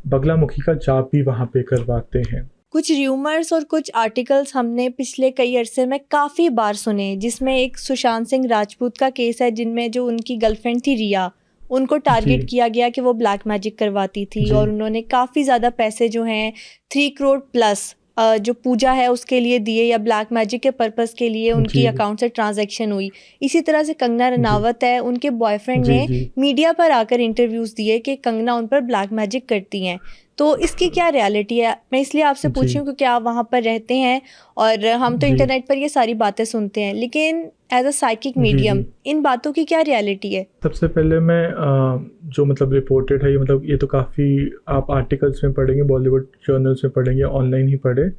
बगलामुखी का जाप भी वहाँ पे करवाते हैं। कुछ र्यूमर्स और कुछ आर्टिकल्स हमने पिछले कई अरसे में काफ़ी बार सुने, जिसमें एक सुशांत सिंह राजपूत का केस है, जिनमें जो उनकी गर्लफ्रेंड थी रिया, उनको टारगेट किया गया कि वो ब्लैक मैजिक करवाती थी, और उन्होंने काफ़ी ज़्यादा पैसे जो हैं 3 करोड़ प्लस जो पूजा है उसके लिए दिए, या ब्लैक मैजिक के पर्पस के लिए उनकी अकाउंट से ट्रांजैक्शन हुई। इसी तरह से कंगना रनावत है, उनके बॉयफ्रेंड ने मीडिया पर आकर इंटरव्यूज़ दिए कि कंगना उन पर ब्लैक मैजिक करती हैं। तो इसकी क्या रियलिटी है? मैं इसलिए आपसे पूछ रही हूँ क्योंकि आप वहाँ पर रहते हैं और हम तो इंटरनेट पर ये सारी बातें सुनते हैं, लेकिन एज अ साइकिक मीडियम इन बातों की क्या रियलिटी है? सबसे पहले मैं जो मतलब रिपोर्टेड है, ये तो काफ़ी आप आर्टिकल्स में पढ़ेंगे, बॉलीवुड जर्नल्स में पढ़ेंगे, ऑनलाइन ही पढ़े,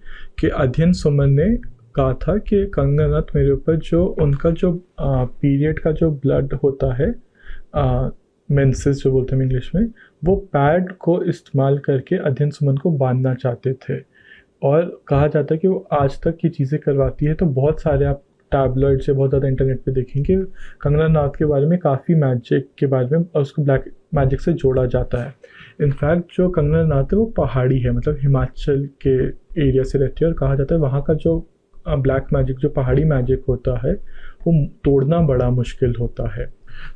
कि अध्ययन सुमन ने कहा था कि कंगना रनावत मेरे ऊपर जो उनका जो पीरियड का जो ब्लड होता है, मेंसेस जो बोलते हैं इंग्लिश में, वो पैड को इस्तेमाल करके अध्ययन सुमन को बांधना चाहते थे। और कहा जाता है कि वो आज तक ये चीज़ें करवाती है। तो बहुत सारे आप टैबलॉइड से बहुत ज़्यादा इंटरनेट पे देखेंगे कंगना रनौत के बारे में काफ़ी मैजिक के बारे में और उसको ब्लैक मैजिक से जोड़ा जाता है। इनफैक्ट जो कंगना रनौत है वो पहाड़ी है, मतलब हिमाचल के एरिया से रहती है और कहा जाता है वहाँ का जो ब्लैक मैजिक, जो पहाड़ी मैजिक होता है वो तोड़ना बड़ा मुश्किल होता है।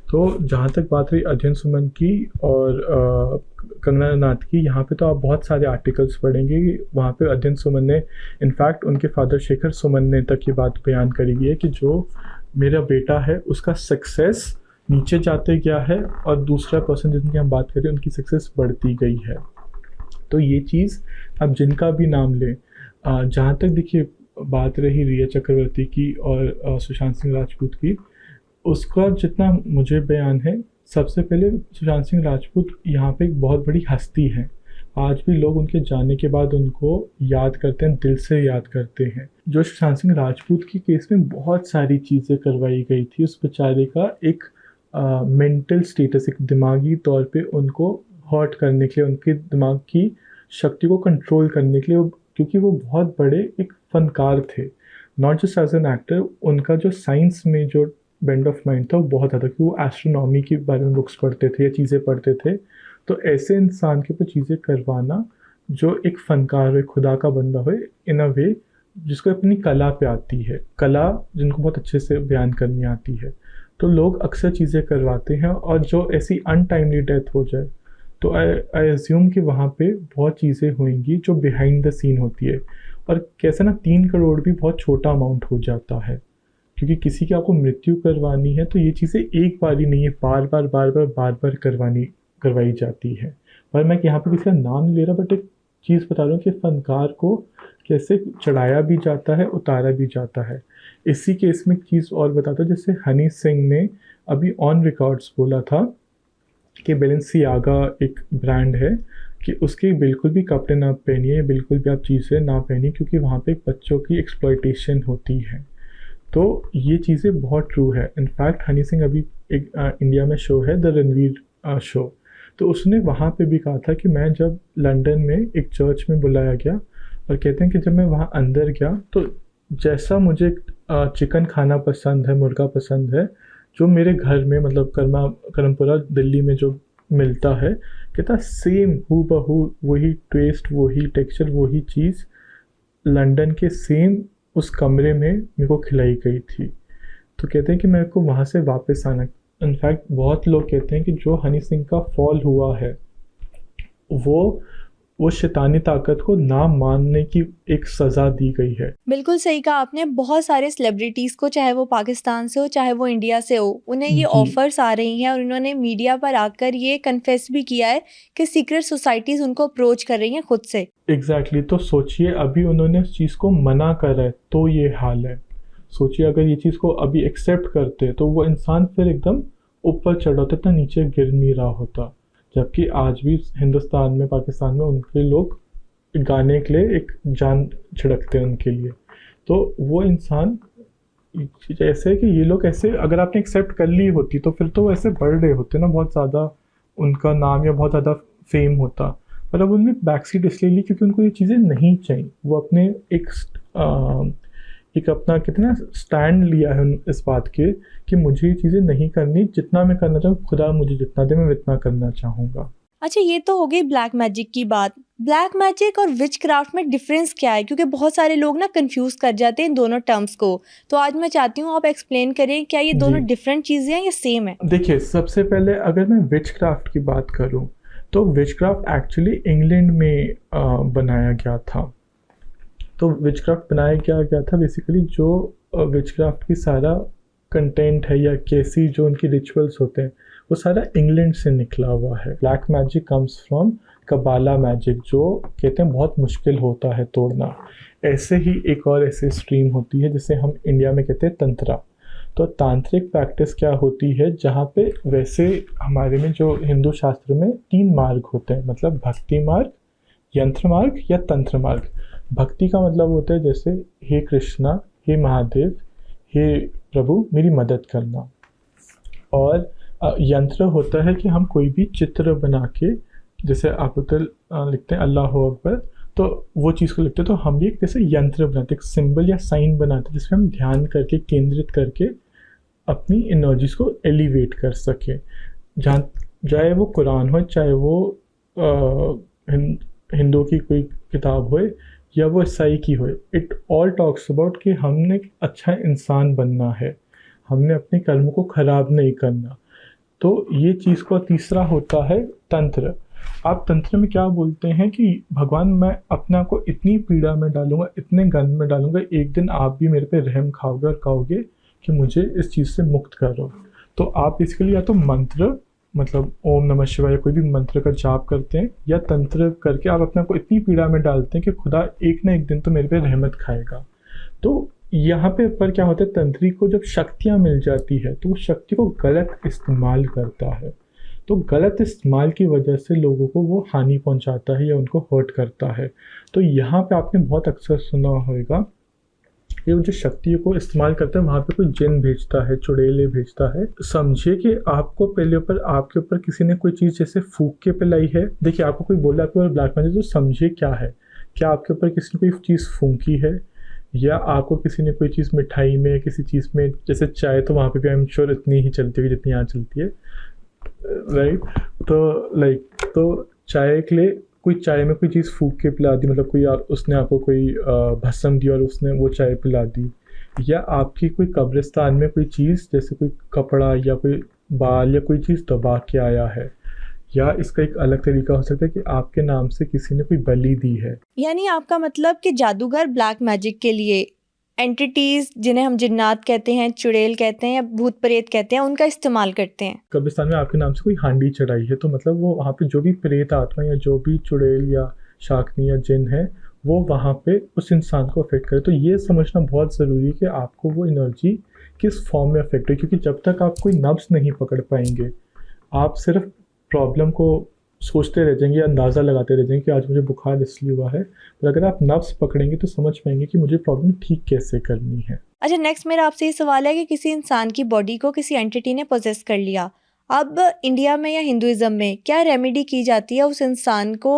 तो जहाँ तक बात रही अध्ययन सुमन की और कंगना रनौत की, यहाँ पे तो आप बहुत सारे आर्टिकल्स पढ़ेंगे। वहाँ पे अध्ययन सुमन ने, इनफैक्ट उनके फादर शेखर सुमन ने तक ये बात बयान करी है कि जो मेरा बेटा है उसका सक्सेस नीचे जाते गया है और दूसरा पर्सन जिनकी हम बात करें उनकी सक्सेस बढ़ती गई है। तो ये चीज़ अब जिनका भी नाम लें, जहाँ तक देखिए बात रही रिया चक्रवर्ती की और सुशांत सिंह राजपूत की, उसका जितना मुझे बयान है, सबसे पहले सुशांत सिंह राजपूत यहाँ पे एक बहुत बड़ी हस्ती है। आज भी लोग उनके जाने के बाद उनको याद करते हैं, दिल से याद करते हैं। जो सुशांत सिंह राजपूत की केस में बहुत सारी चीज़ें करवाई गई थी, उस बेचारे का एक मेंटल स्टेटस, एक दिमागी तौर पे उनको हर्ट करने के लिए, उनके दिमाग की शक्ति को कंट्रोल करने के लिए, क्योंकि वो बहुत बड़े एक फनकार थे, not just as an actor. उनका जो साइंस में जो बेंड ऑफ माइंड था वो बहुत ज़्यादा, क्योंकि वो एस्ट्रोनॉमी के बारे में बुक्स पढ़ते थे या चीज़ें पढ़ते थे। तो ऐसे इंसान के ऊपर चीज़ें करवाना जो एक फ़नकार हो, खुदा का बंदा हो इन अ वे, जिसको अपनी कला पे आती है, कला जिनको बहुत अच्छे से बयान करनी आती है, तो लोग अक्सर चीज़ें करवाते हैं। और जो ऐसी अनटाइमली डेथ हो जाए तो आई एज्यूम कि वहाँ पे बहुत चीज़ें होंगी जो बिहाइंड द सीन होती है। और कैसे ना 3 करोड़ भी बहुत छोटा अमाउंट हो जाता है, क्योंकि किसी की आपको मृत्यु करवानी है तो ये चीज़ें एक बार ही नहीं है, बार बार करवाई जाती है। पर मैं यहाँ पे किसी का नाम नहीं ले रहा, बट एक चीज़ बता रहा हूँ कि फनकार को कैसे चढ़ाया भी जाता है, उतारा भी जाता है। इसी केस में एक चीज़ और बताता हूँ, जैसे हनी सिंह ने अभी ऑन रिकॉर्ड्स बोला था कि बैलेंसियागा एक ब्रांड है कि उसके बिल्कुल भी कपड़े ना पहनिए, बिल्कुल भी आप चीज़ें ना पहनिए, क्योंकि वहाँ पे बच्चों की एक्सप्लॉयटेशन होती है। तो ये चीज़ें बहुत ट्रू है। इनफैक्ट हनी सिंह अभी एक इंडिया में शो है द रणवीर शो, तो उसने वहाँ पे भी कहा था कि मैं जब लंदन में एक चर्च में बुलाया गया और कहते हैं कि जब मैं वहाँ अंदर गया तो जैसा मुझे चिकन खाना पसंद है, मुर्गा पसंद है, जो मेरे घर में मतलब करमपुरा दिल्ली में जो मिलता है, कहता सेम हूबहू वही टेस्ट, वही टेक्सचर, वही चीज़ लंदन के सेम उस कमरे में मेरे को खिलाई गई थी। तो कहते हैं कि मेरे को वहाँ से वापस आना। इनफैक्ट बहुत लोग कहते हैं कि जो हनी सिंह का फॉल हुआ है वो शैतानी ताकत को ना मानने की एक सज़ा दी गई है। बिल्कुल सही कहा आपने। बहुत सारे सेलिब्रिटीज़ को, चाहे वो पाकिस्तान से हो चाहे वो इंडिया से हो, उन्हें ये ऑफर्स आ रही हैं और उन्होंने मीडिया पर आकर ये कन्फेस भी किया है कि सीक्रेट सोसाइटीज़ उनको अप्रोच कर रही हैं खुद से। एग्जैक्टली। तो सोचिए अभी उन्होंने उस चीज़ को मना करा है तो ये हाल है। सोचिए अगर ये चीज़ को अभी एक्सेप्ट करते तो वो इंसान फिर एकदम ऊपर चढ़ होता, इतना नीचे गिर नहीं रहा होता। जबकि आज भी हिंदुस्तान में, पाकिस्तान में उनके लोग गाने के लिए एक जान छिड़कते हैं उनके लिए। तो वो इंसान ऐसे कि ये लोग ऐसे अगर आपने एक्सेप्ट कर ली होती तो फिर तो ऐसे बढ़ रहे होते ना, बहुत ज़्यादा उनका नाम या बहुत ज़्यादा फेम होता। पर अब उन्होंने बैक सीट इसलिए ली क्योंकि उनको ये चीज़ें नहीं चाहिए। वो अपने एक अपना कितना स्टैंड लिया है इस बात के कि मुझे ये चीज़ें नहीं करनी, जितना मैं करना चाहूँ खुदा मुझे जितना दे मैं इतना करना चाहूँगा। अच्छा, ये तो हो गई ब्लैक मैजिक की बात। ब्लैक मैजिक और विच क्राफ्ट में डिफरेंस क्या है? क्योंकि बहुत सारे लोग ना कंफ्यूज कर जाते हैं इन दोनों टर्म्स को। तो आज मैं चाहती हूँ आप एक्सप्लेन करें, क्या ये दोनों डिफरेंट चीज़ें हैं या सेम है? देखिए, सबसे पहले अगर मैं विच क्राफ्ट की बात करूँ तो विच क्राफ्ट एक्चुअली इंग्लैंड में बनाया गया था। तो विच क्राफ्ट बनाया गया था बेसिकली जो विच क्राफ्ट की सारा कंटेंट है या कैसी जो उनकी रिचुअल्स होते हैं वो सारा इंग्लैंड से निकला हुआ है। Black magic comes from कबाला magic, जो कहते हैं बहुत मुश्किल होता है तोड़ना। ऐसे ही एक और ऐसी स्ट्रीम होती है जिसे हम इंडिया में कहते हैं तंत्रा। तो तांत्रिक प्रैक्टिस क्या होती है, जहाँ पे वैसे हमारे में जो हिंदू शास्त्र में 3 मार्ग होते हैं, मतलब भक्ति मार्ग, यंत्र मार्ग या तंत्र मार्ग। भक्ति का मतलब होता है जैसे हे कृष्णा, हे महादेव, हे प्रभु मेरी मदद करना। और यंत्र होता है कि हम कोई भी चित्र बना के, जैसे आप लिखते हैं अल्लाह अकबर, तो वो चीज़ को लिखते हैं। तो हम भी एक जैसे यंत्र बनाते, एक सिंबल या साइन बनाते हैं जिसमें हम ध्यान करके केंद्रित करके अपनी एनर्जीज को एलिवेट कर सकें। जहाँ चाहे वो कुरान हो, चाहे वो हिंदू की कोई किताब हो या वो ईसाई की हो, इट ऑल टॉक्स अबाउट कि हमने एक अच्छा इंसान बनना है, हमने अपने कर्मों को ख़राब नहीं करना। तो ये चीज़ को तीसरा होता है तंत्र। आप तंत्र में क्या बोलते हैं कि भगवान मैं अपने आप को इतनी पीड़ा में डालूंगा, इतने गंध में डालूंगा, एक दिन आप भी मेरे पे रहम खाओगे और कहोगे कि मुझे इस चीज़ से मुक्त करो। तो आप इसके लिए या तो मंत्र मतलब ओम नमः शिवाय कोई भी मंत्र का जाप करते हैं, या तंत्र करके आप अपने आप को इतनी पीड़ा में डालते हैं कि खुदा एक ना एक दिन तो मेरे पे रहमत खाएगा। तो यहाँ पे पर क्या होता है, तंत्री को जब शक्तियाँ मिल जाती है तो वो शक्ति को गलत इस्तेमाल करता है। तो गलत इस्तेमाल की वजह से लोगों को वो हानि पहुंचाता है या उनको हर्ट करता है। तो यहाँ पे आपने बहुत अक्सर सुना होगा ये जो शक्तियों को इस्तेमाल करता है, वहाँ पे कोई जिन भेजता है, चुड़ैले भेजता है। समझिए कि आपको पहले ऊपर आपके ऊपर किसी ने कोई चीज़ जैसे फूक के पिलाई है। देखिए आपको कोई बोला आपके ऊपर ब्लैक मैजिक, तो समझिए क्या है। क्या आपके ऊपर किसी ने कोई चीज़ फूंकी है, या आपको किसी ने कोई चीज़ मिठाई में किसी चीज़ में, जैसे चाय तो वहाँ पे भी आई एम श्योर इतनी ही चलती है जितनी यहाँ चलती है, राइट। तो चाय के लिए कोई चाय में कोई चीज़ फूक के पिला दी, मतलब कोई उसने आपको कोई भस्म दी और उसने वो चाय पिला दी, या आपकी कोई कब्रिस्तान में कोई चीज़ जैसे कोई कपड़ा या कोई बाल या कोई चीज़ दबा के आया है, या इसका एक अलग तरीका हो सकता है कि आपके नाम से किसी ने कोई बलि दी है। यानी आपका मतलब कि जादूगर ब्लैक मैजिक के लिए एंटिटीज जिन्हें हम जिन्नात कहते हैं, चुड़ैल कहते हैं या भूत प्रेत कहते हैं, उनका इस्तेमाल करते हैं। कब्रिस्तान में आपके नाम से कोई हांडी चढ़ाई है तो मतलब वो वहाँ पे जो भी प्रेत आत्मा या जो भी चुड़ैल या शाकनी या जिन है वो वहाँ पे उस इंसान को अफेक्ट करे। तो ये समझना बहुत ज़रूरी है कि आपको वो एनर्जी किस फॉर्म में अफेक्ट है, क्योंकि जब तक आप कोई नब्ज नहीं पकड़ पाएंगे, आप सिर्फ प्रॉब्लम को सोचते रह जाएंगे या अंदाज़ा लगाते रह जाएंगे कि आज मुझे बुखार इसलिए हुआ है। पर अगर आप नब्ज पकड़ेंगे तो समझ पाएंगे कि मुझे प्रॉब्लम ठीक कैसे करनी है। अच्छा, नेक्स्ट मेरा आपसे ये सवाल है कि किसी इंसान की बॉडी को किसी एंटिटी ने पोजेस कर लिया, अब इंडिया में या हिंदुइज्म में क्या रेमेडी की जाती है उस इंसान को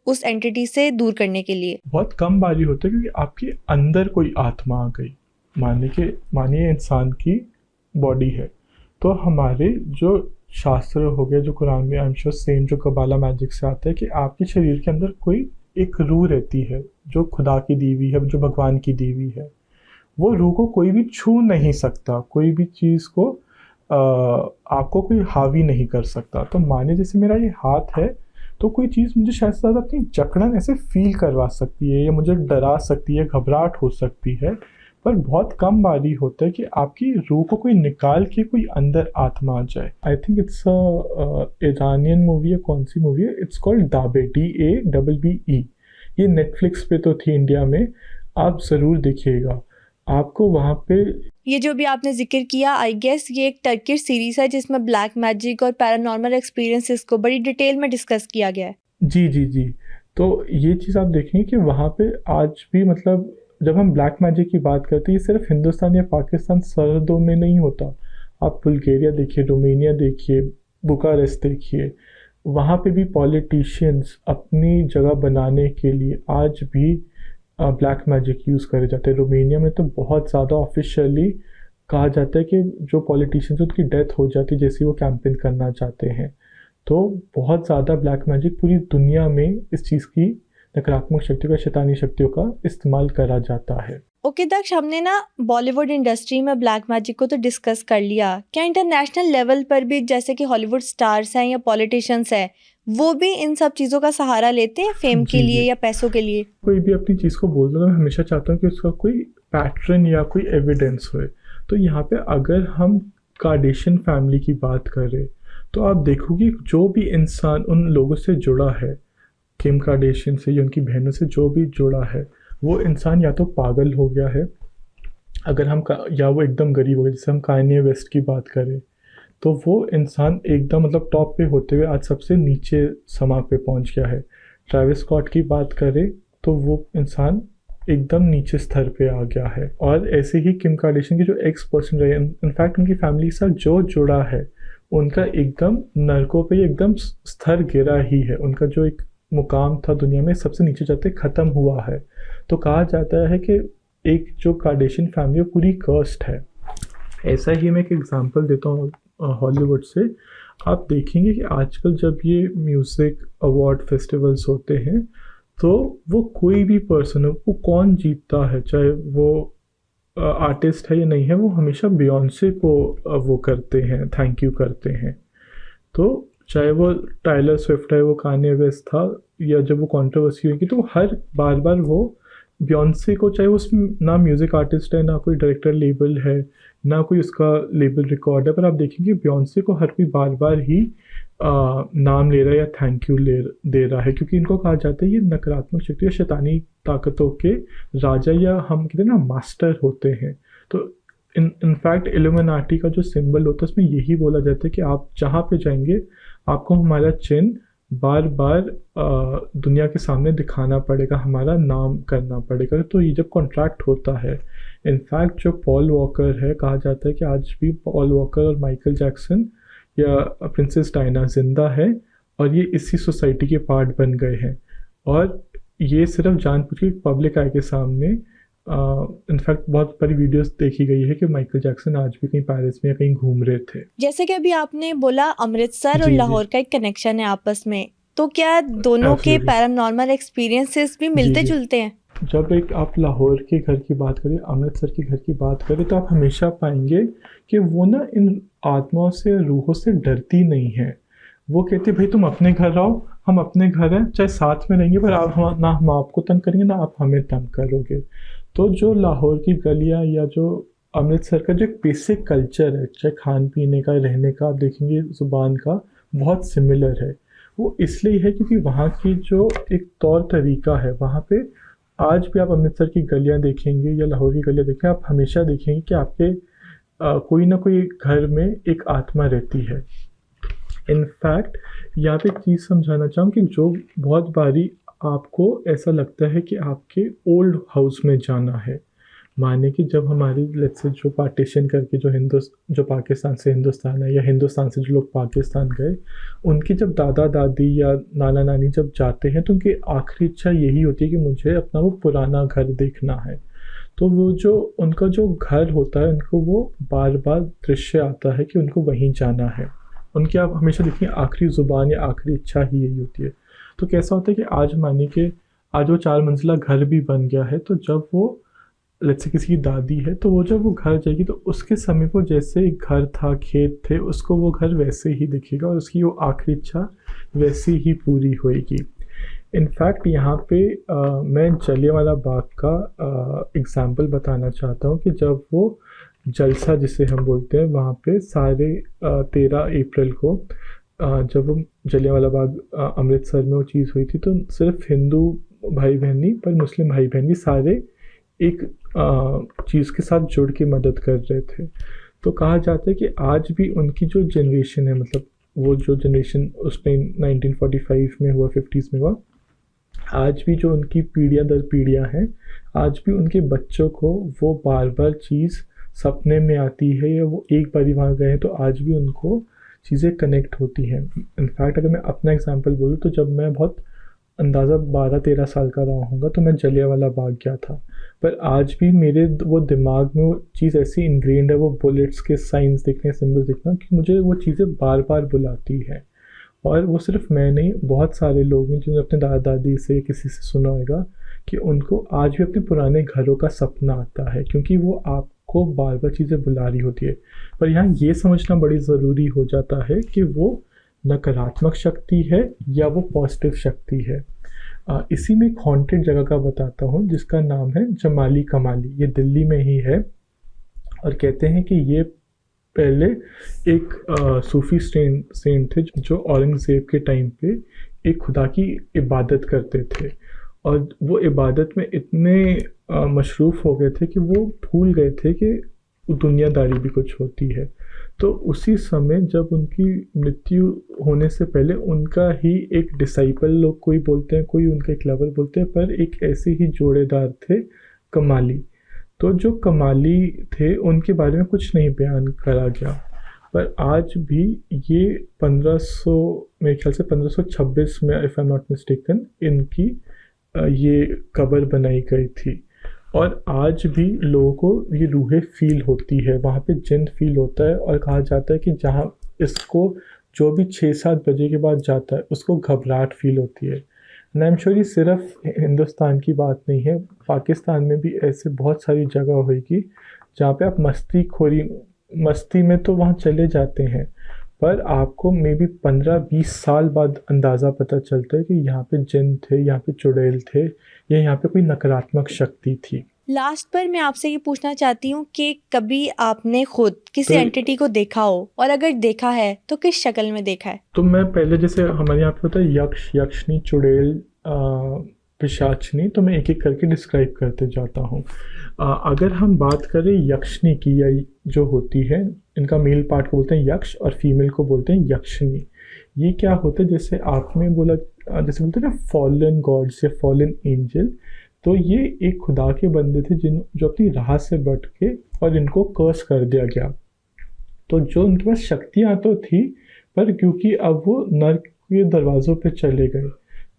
उस एंटिटी से दूर करने के लिए? बहुत कम बारी होता है, क्योंकि आपके अंदर कोई आत्मा आ गई, मानिए इंसान की बॉडी है, तो हमारे जो शास्त्र हो गया, जो कुरान में आई एम श्योर सेम जो कबाला मैजिक से आता है कि आपके शरीर के अंदर कोई एक रूह रहती है जो खुदा की दी हुई है, जो भगवान की दी हुई है। वो रूह को कोई भी छू नहीं सकता, कोई भी चीज़ को आपको कोई हावी नहीं कर सकता। तो माने जैसे मेरा ये हाथ है, तो कोई चीज़ मुझे शायद ज़्यादा अपनी जकड़न ऐसे फील करवा सकती है या मुझे डरा सकती है, घबराहट हो सकती है, पर बहुत कम बारी होता है कि आपकी रूह को कोई निकाल के कोई अंदर आत्मा आ जाए। I think it's Iranian movie है, कौन सी मूवी है, इट्स कॉल्ड दाबे, DABBE। ये नेटफ्लिक्स पे तो थी इंडिया में, आप ज़रूर देखिएगा। आपको वहाँ पे ये जो भी आपने जिक्र किया, आई गेस ये एक टर्किश सीरीज है जिसमें ब्लैक मैजिक और पैरानॉर्मल एक्सपीरियंसेस को बड़ी डिटेल में डिस्कस किया गया है। जी। तो ये चीज़ आप देखेंगे कि वहाँ पे आज भी मतलब जब हम ब्लैक मैजिक की बात करते हैं, ये सिर्फ हिंदुस्तान या पाकिस्तान सरहदों में नहीं होता। आप बुल्गारिया देखिए, रोमानिया देखिए, बुखारेस्ट देखिए, वहाँ पे भी पॉलिटिशियंस अपनी जगह बनाने के लिए आज भी ब्लैक मैजिक यूज़ करे जाते हैं। रोमानिया में तो बहुत ज़्यादा ऑफिशियली कहा जाता है कि जो पॉलिटिशियंस उनकी डेथ हो जाती है जैसे वो कैंपेन करना चाहते हैं। तो बहुत ज़्यादा ब्लैक मैजिक पूरी दुनिया में इस चीज़ की नकारात्मक शक्तियों का, शैतानी शक्तियों का इस्तेमाल करा जाता है। ओके दक्ष, हमने ना बॉलीवुड इंडस्ट्री में ब्लैक मैजिक को तो डिस्कस कर लिया, क्या इंटरनेशनल लेवल पर भी जैसे कि हॉलीवुड स्टार्स हैं या पॉलिटिशियंस हैं, वो भी इन सब चीज़ों का सहारा लेते हैं फेम के लिए या पैसों के लिए? कोई भी अपनी चीज़ को बोल दो, मैं हमेशा चाहता हूँ कि उसका कोई पैटर्न या कोई एविडेंस हो। तो यहाँ पे अगर हम कार्डेशियन फैमिली की बात करें तो आप देखोगे जो भी इंसान उन लोगों से जुड़ा है, किम कार्डेशियन से या उनकी बहनों से जो भी जुड़ा है, वो इंसान या तो पागल हो गया है, अगर हम या वो एकदम गरीब हो गया। जैसे हम कान्ये वेस्ट की बात करें तो वो इंसान एकदम मतलब टॉप पे होते हुए आज सबसे नीचे समा पे पहुंच गया है। ट्रेविस स्कॉट की बात करें तो वो इंसान एकदम नीचे स्तर पे आ गया है। और ऐसे ही किम कार्डेशियन की जो एक्स पर्सन रहे, इनफैक्ट उनकी फैमिली के साथ जो जुड़ा है उनका एकदम नरकों पे एकदम स्तर गिरा ही है। उनका जो एक मुकाम था दुनिया में सबसे नीचे जाते ख़त्म हुआ है। तो कहा जाता है कि एक जो कार्डेशियन फैमिली है पूरी कर्स्ड है। ऐसा ही मैं एक एग्जांपल देता हूँ हॉलीवुड से। आप देखेंगे कि आजकल जब ये म्यूज़िक अवार्ड फेस्टिवल्स होते हैं तो वो कोई भी पर्सन हो, वो कौन जीतता है, चाहे वो आर्टिस्ट है या नहीं है, वो हमेशा बियॉन्से को वो करते हैं, थैंक यू करते हैं। तो चाहे वो टाइलर स्विफ्ट है, वो कान्ये वेस्ट था, या जब वो कंट्रोवर्सी हुई तो हर बार बार वो बियॉन्से को, चाहे उसमें ना म्यूज़िक आर्टिस्ट है, ना कोई डायरेक्टर लेबल है, ना कोई उसका लेबल रिकॉर्ड है, पर आप देखेंगे बियॉन्से को हर कोई बार बार ही नाम ले रहा है या थैंक यू दे रहा है, क्योंकि इनको कहा जाता है ये नकारात्मक शक्ति या शैतानी ताकतों के राजा, या हम कहते हैं ना मास्टर होते हैं। तो इनफैक्ट इल्यूमिनाटी का जो सिंबल होता है उसमें यही बोला जाता है कि आप जहाँ पे जाएंगे आपको हमारा चिन्ह बार बार दुनिया के सामने दिखाना पड़ेगा, हमारा नाम करना पड़ेगा। तो ये जब कॉन्ट्रैक्ट होता है, इनफैक्ट जो पॉल वॉकर है, कहा जाता है कि आज भी पॉल वॉकर और माइकल जैक्सन या प्रिंसेस डायना जिंदा है और ये इसी सोसाइटी के पार्ट बन गए हैं। और ये सिर्फ जानबूझ के पब्लिक आई के सामने, इनफैक्ट बहुत बड़ी वीडियोस देखी गई है कि माइकल जैक्सन आज भी कहीं पेरिस में या कहीं घूम रहे थे। जैसे कि अभी आपने बोला अमृतसर और जी, लाहौर का एक कनेक्शन है आपस में, तो क्या दोनों के Absolutely. पैरानॉर्मल एक्सपीरियंसेस भी मिलते जुलते हैं? जब एक आप लाहौर के घर की बात करें, अमृतसर के घर की बात करें, तो आप हमेशा पाएंगे कि वो ना इन आत्माओं से, रूहों से डरती नहीं है। वो कहते भाई तुम अपने घर आओ, हम अपने घर हैं, चाहे साथ में रहेंगे, पर आप ना हम आपको तंग करेंगे ना आप हमें तंग करोगे। तो जो लाहौर की गलियां या जो अमृतसर का जो एक बेसिक कल्चर है, चाहे खान पीने का, रहने का, आप देखेंगे ज़ुबान का, बहुत सिमिलर है। वो इसलिए है क्योंकि वहाँ की जो एक तौर तरीका है, वहाँ पे आज भी आप अमृतसर की गलियाँ देखेंगे या लाहौर की गलियाँ देखें, आप हमेशा देखेंगे कि आपके कोई ना कोई घर में एक आत्मा रहती है। इनफैक्ट यहाँ पे एक चीज़ समझाना चाहूँ कि जो बहुत बारी आपको ऐसा लगता है कि आपके ओल्ड हाउस में जाना है, माने कि जब हमारी लेट्स से जो पार्टीशन करके जो पाकिस्तान से हिंदुस्तान है, या हिंदुस्तान से जो लोग पाकिस्तान गए, उनकी जब दादा दादी या नाना नानी जब जाते हैं तो उनकी आखिरी इच्छा यही होती है कि मुझे अपना वो पुराना घर देखना है। तो वो जो उनका जो घर होता है, उनको वो बार बार दृश्य आता है कि उनको वहीं जाना है। उनकी आप हमेशा देखिए आखिरी ज़ुबान या आखिरी इच्छा ही यही होती है। तो कैसा होता है कि आज मानिए कि आज वो 4 मंजिला घर भी बन गया है, तो जब वो लेट्स से किसी की दादी है, तो वो जब वो घर जाएगी तो उसके समय पर जैसे एक घर था, खेत थे, उसको वो घर वैसे ही दिखेगा और उसकी वो आखिरी इच्छा वैसी ही पूरी होएगी। इनफैक्ट यहाँ पे मैं जलियांवाला बाग का एग्ज़ाम्पल बताना चाहता हूँ कि जब वो जलसा जिसे हम बोलते हैं, वहाँ पे सारे 13 अप्रैल को जब जलियांवाला बाग अमृतसर में वो चीज़ हुई थी, तो सिर्फ हिंदू भाई बहन नहीं पर मुस्लिम भाई बहन भी सारे एक चीज़ के साथ जुड़ के मदद कर रहे थे। तो कहा जाता है कि आज भी उनकी जो जनरेशन है, मतलब वो जो जनरेशन उसमें 1945 में हुआ, 50s में हुआ, आज भी जो उनकी पीढ़ियाँ दर पीढ़ियाँ हैं, आज भी उनके बच्चों को वो बार बार चीज़ सपने में आती है, या वो एक बार वहाँ गए तो आज भी उनको चीज़ें कनेक्ट होती हैं। इनफैक्ट अगर मैं अपना एग्जांपल बोलूँ तो जब मैं बहुत अंदाज़ा 12-13 साल का रहा हूँगा तो मैं जलियांवाला बाग गया था, पर आज भी मेरे वो दिमाग में वो चीज़ ऐसी इनग्रेंड है, वो बुलेट्स के साइंस देखने, सिम्बल्स देखना, कि मुझे वो चीज़ें बार बार बुलाती हैं। और वो सिर्फ मैं नहीं, बहुत सारे लोग हैं जिन्होंने अपने दादा दादी से किसी से सुना होगा कि उनको आज भी अपने पुराने घरों का सपना आता है, क्योंकि वो आपको बार बार चीज़ें बुला रही होती है। पर यहाँ ये समझना बड़ी ज़रूरी हो जाता है कि वो नकारात्मक शक्ति है या वो पॉजिटिव शक्ति है। इसी में एक हॉन्टेड जगह का बताता हूँ जिसका नाम है जमाली कमाली। ये दिल्ली में ही है और कहते हैं कि ये पहले एक सूफी सेंट थे जो औरंगज़ेब के टाइम पे एक खुदा की इबादत करते थे, और वो इबादत में इतने मशरूफ़ हो गए थे कि वो भूल गए थे कि दुनियादारी भी कुछ होती है। तो उसी समय जब उनकी मृत्यु होने से पहले उनका ही एक डिसाइपल, लोग कोई बोलते हैं, कोई उनका एक लवर बोलते हैं, पर एक ऐसे ही जोड़ेदार थे कमाली। तो जो कमाली थे उनके बारे में कुछ नहीं बयान करा गया, पर आज भी ये 1500, मेरे ख्याल से 1526 में, if I am not mistaken, इनकी ये कब्र बनाई गई थी। और आज भी लोगों को ये रूहें फील होती है, वहाँ पे जिन फील होता है। और कहा जाता है कि जहाँ इसको जो भी 6-7 बजे के बाद जाता है उसको घबराहट फील होती है। एंड आई एम श्योर ये सिर्फ हिंदुस्तान की बात नहीं है, पाकिस्तान में भी ऐसे बहुत सारी जगह होगी जहाँ पे आप मस्ती में तो वहाँ चले जाते हैं, पर आपको मे बी 15-20 साल बाद अंदाज़ा पता चलता है कि यहाँ पे जिन थे, यहाँ पे चुड़ैल थे, या यहाँ पे कोई नकारात्मक शक्ति थी। लास्ट पर मैं आपसे ये पूछना चाहती हूँ कि कभी आपने खुद किसी तो एंटिटी को देखा हो, और अगर देखा है तो किस शक्ल में देखा है? तो मैं पहले, जैसे हमारे यहाँ पे होता है यक्ष, यक्षनी, चुड़ैल, पिशाचनी, तो मैं एक एक करके डिस्क्राइब करते जाता हूँ। अगर हम बात करें यक्षनी की, या जो होती है, इनका मेल पार्ट को बोलते हैं यक्ष और फीमेल को बोलते हैं यक्षनी। ये क्या होता है, जैसे आपने बोला, जैसे बोलते हैं ना फॉलन गॉड्स या फॉलन एंजल, तो ये एक खुदा के बंदे थे जो अपनी राह से बट के और इनको कर्स कर दिया गया। तो जो उनके पास शक्तियाँ तो थी, पर क्योंकि अब वो नर्क के दरवाज़ों पे चले गए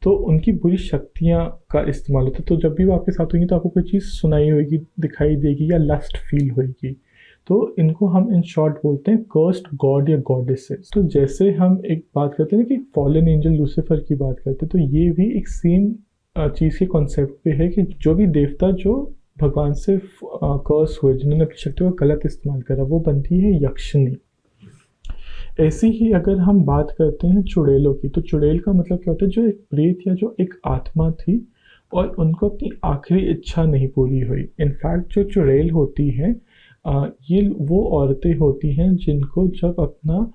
तो उनकी बुरी शक्तियाँ का इस्तेमाल होता है। तो जब भी वो आपके साथ होंगी तो आपको कोई चीज़ सुनाई होगी, दिखाई देगी, या लस्ट फील होगी। तो इनको हम इन शॉर्ट बोलते हैं कर्स्ड गॉड या गॉडेसेस। तो जैसे हम एक बात करते हैं कि फॉलन एंजल लूसीफर की बात करते हैं, तो ये भी एक सेम चीज़ के कॉन्सेप्ट पे है कि जो भी देवता जो भगवान से कर्स हुए, जिन्होंने अपनी शक्तियों का गलत इस्तेमाल करा, वो बनती है यक्षनी। ऐसी ही अगर हम बात करते हैं चुड़ैलों की, तो चुड़ैल का मतलब क्या होता है, जो एक प्रेत या जो एक आत्मा थी और उनको अपनी आखिरी इच्छा नहीं पूरी हुई। इनफैक्ट जो चुड़ैल होती हैं, ये वो औरतें होती हैं जिनको जब अपना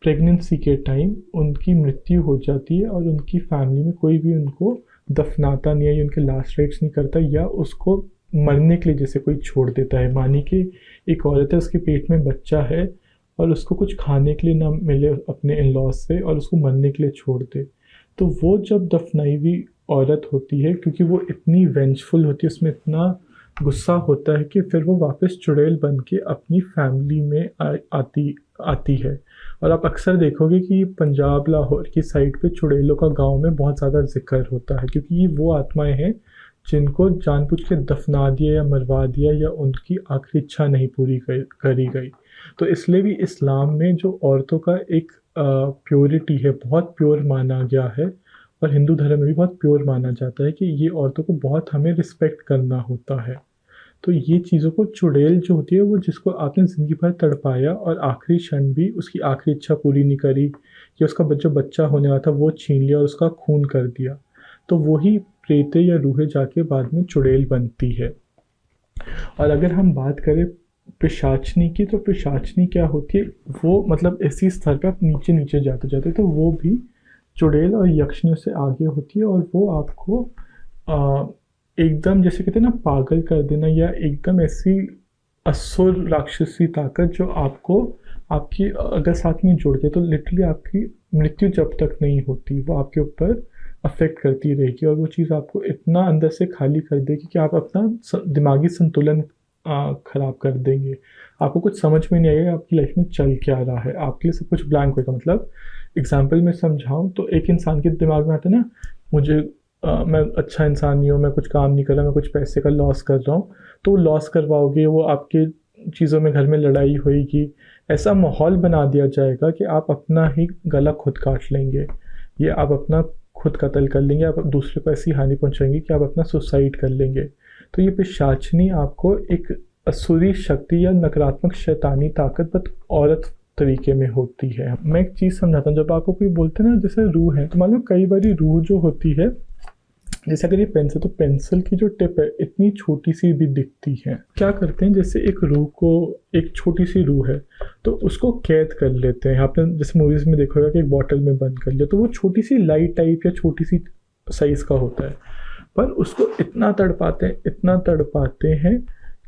प्रेगनेंसी के टाइम उनकी मृत्यु हो जाती है और उनकी फैमिली में कोई भी उनको दफनाता नहीं है, या उनके लास्ट राइट्स नहीं करता, या उसको मरने के लिए जैसे कोई छोड़ देता है। मानी कि एक औरत है, उसके पेट में बच्चा है और उसको कुछ खाने के लिए ना मिले अपने इन लॉज से, और उसको मरने के लिए छोड़ दे, तो वो जब दफनाई हुई औरत होती है, क्योंकि वो इतनी वेंजफुल होती है, उसमें इतना गुस्सा होता है कि फिर वो वापस चुड़ैल बन के अपनी फैमिली में आती है। और आप अक्सर देखोगे कि पंजाब, लाहौर की साइड पे चुड़ैलों का गांव में बहुत ज़्यादा जिक्र होता है, क्योंकि ये वो आत्माएं हैं जिनको जानबूझ के दफना दिया या मरवा दिया, या उनकी आखिरी इच्छा नहीं पूरी करी गई। तो इसलिए भी इस्लाम में जो औरतों का एक प्योरिटी है, बहुत प्योर माना गया है, और हिंदू धर्म में भी बहुत प्योर माना जाता है कि ये औरतों को बहुत हमें रिस्पेक्ट करना होता है। तो ये चीज़ों को, चुड़ैल जो होती है वो जिसको आपने ज़िंदगी भर तड़पाया और आखिरी क्षण भी उसकी आखिरी इच्छा पूरी नहीं करी, या उसका जो बच्चा होने वाला था वो छीन लिया और उसका खून कर दिया, तो वही प्रेते या रूहें जाके बाद में चुड़ैल बनती है। और अगर हम बात करें पिशाचनी की, तो पिशाचनी क्या होती है, वो मतलब इसी स्तर पर आप नीचे नीचे जाते जाते, तो वो भी चुड़ैल और यक्षनियों से आगे होती है, और वो आपको एकदम जैसे कहते हैं ना पागल कर देना, या एकदम ऐसी असुर राक्षसी ताकत जो आपको आपकी अगर साथ में जुड़ जाए तो लिटरली आपकी मृत्यु जब तक नहीं होती वो आपके ऊपर अफेक्ट करती रहेगी, और वो चीज़ आपको इतना अंदर से खाली कर देगी कि आप अपना दिमागी संतुलन ख़राब कर देंगे। आपको कुछ समझ में नहीं आएगा आपकी लाइफ में चल क्या रहा है, आपके लिए सब कुछ ब्लैंक होगा। मतलब एग्जाम्पल में समझाऊँ तो एक इंसान के दिमाग में आता है ना, मुझे मैं अच्छा इंसान नहीं हूँ, मैं कुछ काम नहीं कर रहा, मैं कुछ पैसे का लॉस कर रहा हूँ, तो वो लॉस करवाओगे, वो आपके चीज़ों में घर में लड़ाई होएगी, ऐसा माहौल बना दिया जाएगा कि आप अपना ही गला खुद काट लेंगे, ये आप अपना खुद कत्ल कर लेंगे, आप दूसरे को ऐसी हानि पहुँचाएंगे कि आप अपना सुसाइड कर लेंगे। तो ये पिशाचनी आपको एक असुरी शक्ति या नकारात्मक शैतानी ताकत बस औरत तरीके में होती है। मैं एक चीज़ समझाता हूँ, जब आपको कोई बोलते हैं ना जैसे रूह है, तो मालूम कई बार रूह जो होती है, जैसे अगर ये पेंसिल, तो पेंसिल की जो टिप है इतनी छोटी सी भी दिखती है। क्या करते हैं, जैसे एक रूह को, एक छोटी सी रूह है तो उसको कैद कर लेते हैं। आपने जैसे मूवीज़ में देखा होगा कि एक बॉटल में बंद कर लिया, तो वो छोटी सी लाइट टाइप या छोटी सी साइज़ का होता है, पर उसको इतना तड़पाते हैं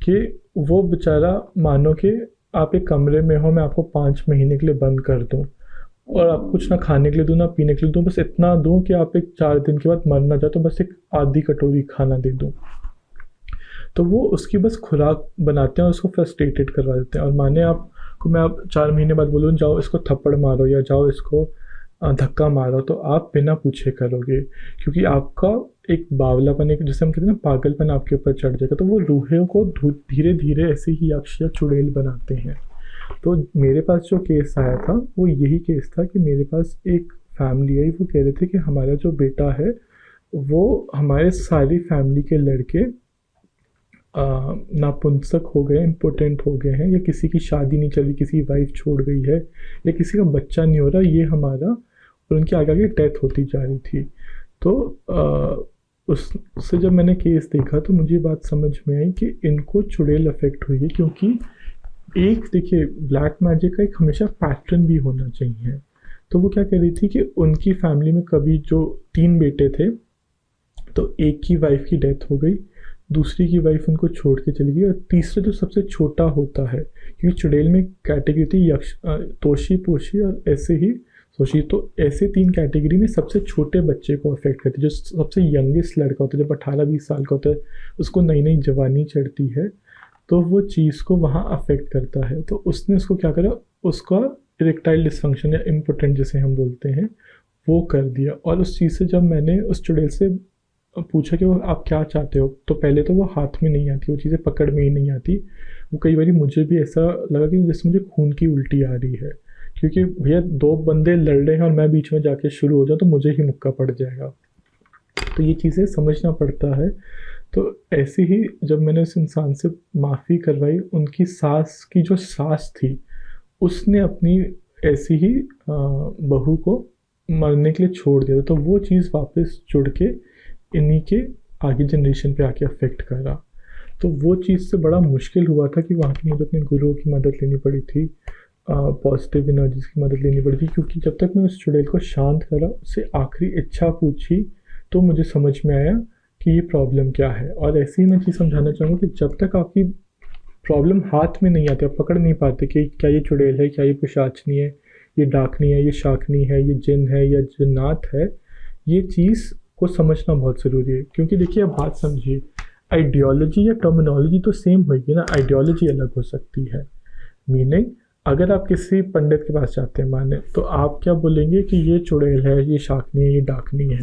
कि वो बेचारा, मानो कि आप एक कमरे में हो, मैं आपको 5 महीने के लिए बंद कर दूँ और आप कुछ ना खाने के लिए दूँ ना पीने के लिए दूँ, बस इतना दूँ कि आप एक 4 दिन के बाद मर ना जाए, तो बस एक आधी कटोरी खाना दे दूँ, तो वो उसकी बस खुराक बनाते हैं और उसको फ्रस्ट्रेटेड करवा देते हैं। और माने आप को मैं अब 4 महीने बाद बोलूँ जाओ इसको थप्पड़ मारो या जाओ इसको धक्का मारो, तो आप बिना पूछे करोगे, क्योंकि आपका एक बावलापन, एक जैसे हम कहते हैं ना पागलपन आपके ऊपर चढ़ जाएगा। तो वो रूहों को धीरे धीरे ऐसे ही यक्ष या चुड़ैल बनाते हैं। तो मेरे पास जो केस आया था वो यही केस था कि मेरे पास एक फैमिली आई, वो कह रहे थे कि हमारा जो बेटा है वो हमारे सारी फैमिली के लड़के नापुंसक हो गए, इम्पोर्टेंट हो गए हैं, या किसी की शादी नहीं चली, किसी की वाइफ छोड़ गई है, या किसी का बच्चा नहीं हो रहा, ये हमारा, और उनकी आगे आगे डेथ होती जा रही थी। तो उससे जब मैंने केस देखा तो मुझे बात समझ में आई कि इनको चुड़ैल अफेक्ट हुई है, क्योंकि एक देखिए ब्लैक मैजिक का एक हमेशा पैटर्न भी होना चाहिए। तो वो क्या कह रही थी कि उनकी फैमिली में कभी जो 3 बेटे थे, तो एक की वाइफ की डेथ हो गई, दूसरी की वाइफ उनको छोड़ के चली गई, और तीसरा जो सबसे छोटा होता है, क्योंकि चुड़ैल में कैटेगरी थी यक्ष, तोशी, पोशी और ऐसे ही सोशी, तो ऐसे 3 कैटेगरी में सबसे छोटे बच्चे को अफेक्ट करती है। जो सबसे यंगेस्ट लड़का होता है, जब 18-20 साल का होता है, उसको नई नई जवानी चढ़ती है, तो वो चीज़ को वहाँ अफेक्ट करता है। तो उसने उसको क्या करा, उसका इरेक्टाइल डिसफंक्शन या इम्पोर्टेंट जिसे हम बोलते हैं वो कर दिया। और उस चीज़ से जब मैंने उस चुड़ैल से पूछा कि वो आप क्या चाहते हो, तो पहले तो वो हाथ में नहीं आती, वो चीज़ें पकड़ में ही नहीं आती। वो कई बार मुझे भी ऐसा लगा कि जैसे मुझे खून की उल्टी आ रही है, क्योंकि भैया 2 बंदे लड़ रहे हैं और मैं बीच में जाके शुरू हो जाऊँ तो मुझे ही मुक्का पड़ जाएगा। तो ये चीज़ें समझना पड़ता है। तो ऐसे ही जब मैंने उस इंसान से माफ़ी करवाई, उनकी सास की जो सास थी उसने अपनी ऐसी ही बहू को मरने के लिए छोड़ दिया, तो वो चीज़ वापस जुड़ के इन्हीं के आगे जनरेशन पे आके अफेक्ट करा। तो वो चीज़ से बड़ा मुश्किल हुआ था कि वहाँ की मुझे अपने गुरुओं की मदद लेनी पड़ी थी, पॉजिटिव एनर्जीज की मदद लेनी पड़ी थी, क्योंकि जब तक मैं उस चुड़ैल को शांत करा, उससे आखिरी इच्छा पूछी, तो मुझे समझ में आया कि ये प्रॉब्लम क्या है। और ऐसे ही मैं चीज़ समझाना चाहूँगा कि जब तक आपकी प्रॉब्लम हाथ में नहीं आती, आप पकड़ नहीं पाते कि क्या ये चुड़ैल है, क्या ये पिशाचनी है, ये डाकनी है, ये शाकनी है, ये जिन है या जिन्नात है, ये चीज़ को समझना बहुत ज़रूरी है। क्योंकि देखिए आप बात समझिए, आइडियोलॉजी या टर्मिनोलॉजी तो सेम होगी ना, आइडियोलॉजी अलग हो सकती है। मीनिंग अगर आप किसी पंडित के पास जाते हैं माने, तो आप क्या बोलेंगे कि ये चुड़ैल है, ये शाकनी है, ये डाकनी है।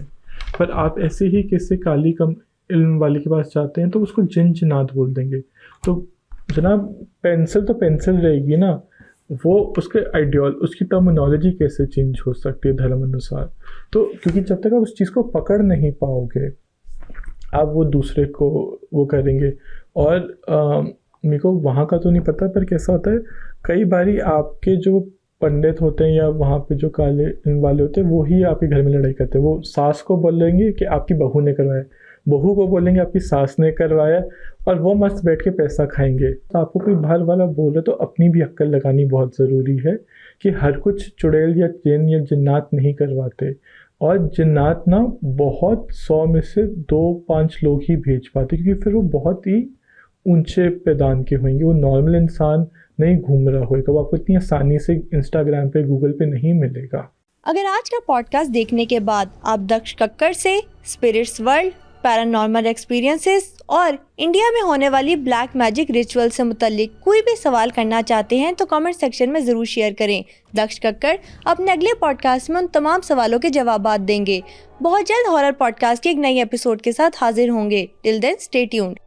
पर आप ऐसे ही किसी काली कम इल्म वाले के पास जाते हैं तो उसको जिन जिनात बोल देंगे। तो जनाब पेंसिल तो पेंसिल रहेगी ना, वो उसके उसकी टर्मिनोलॉजी कैसे चेंज हो सकती है धर्म अनुसार। तो क्योंकि जब तक आप उस चीज़ को पकड़ नहीं पाओगे, आप वो दूसरे को वो करेंगे। और मेरे को वहाँ का तो नहीं पता, पर कैसा होता है कई बारी आपके जो पंडित होते हैं या वहाँ पे जो काले वाले होते हैं, वो ही आपके घर में लड़ाई करते हैं। वो सास को बोलेंगे कि आपकी बहू ने करवाया, बहू को बोलेंगे आपकी सास ने करवाया, और वो मस्त बैठ के पैसा खाएंगे। तो आपको कोई बाहर वाला बोले तो अपनी भी अक्ल लगानी बहुत ज़रूरी है कि हर कुछ चुड़ैल या जिन या जिन्नात नहीं करवाते। और जिन्नात ना बहुत 100 में से 2-5 लोग ही भेज पाते, क्योंकि फिर वो बहुत ही ऊंचे पैदान के होंगे, वो नॉर्मल इंसान नहीं घूम रहा होगा, वो आपको इतनी आसानी से इंस्टाग्राम पे गूगल पे नहीं मिलेगा। अगर आज का पॉडकास्ट देखने के बाद आप दक्ष कक्कड़ से स्पिरिट्स वर्ल्ड, पैरानॉर्मल एक्सपीरियंसेस और इंडिया में होने वाली ब्लैक मैजिक रिचुअल से मुताल्लिक कोई भी सवाल करना चाहते हैं तो कमेंट सेक्शन में जरूर शेयर करें। दक्ष कक्कड़ अपने अगले पॉडकास्ट में उन तमाम सवालों के जवाब देंगे। बहुत जल्द हॉरर पॉडकास्ट के एक नई एपिसोड के साथ हाजिर होंगे। Till then stay tuned.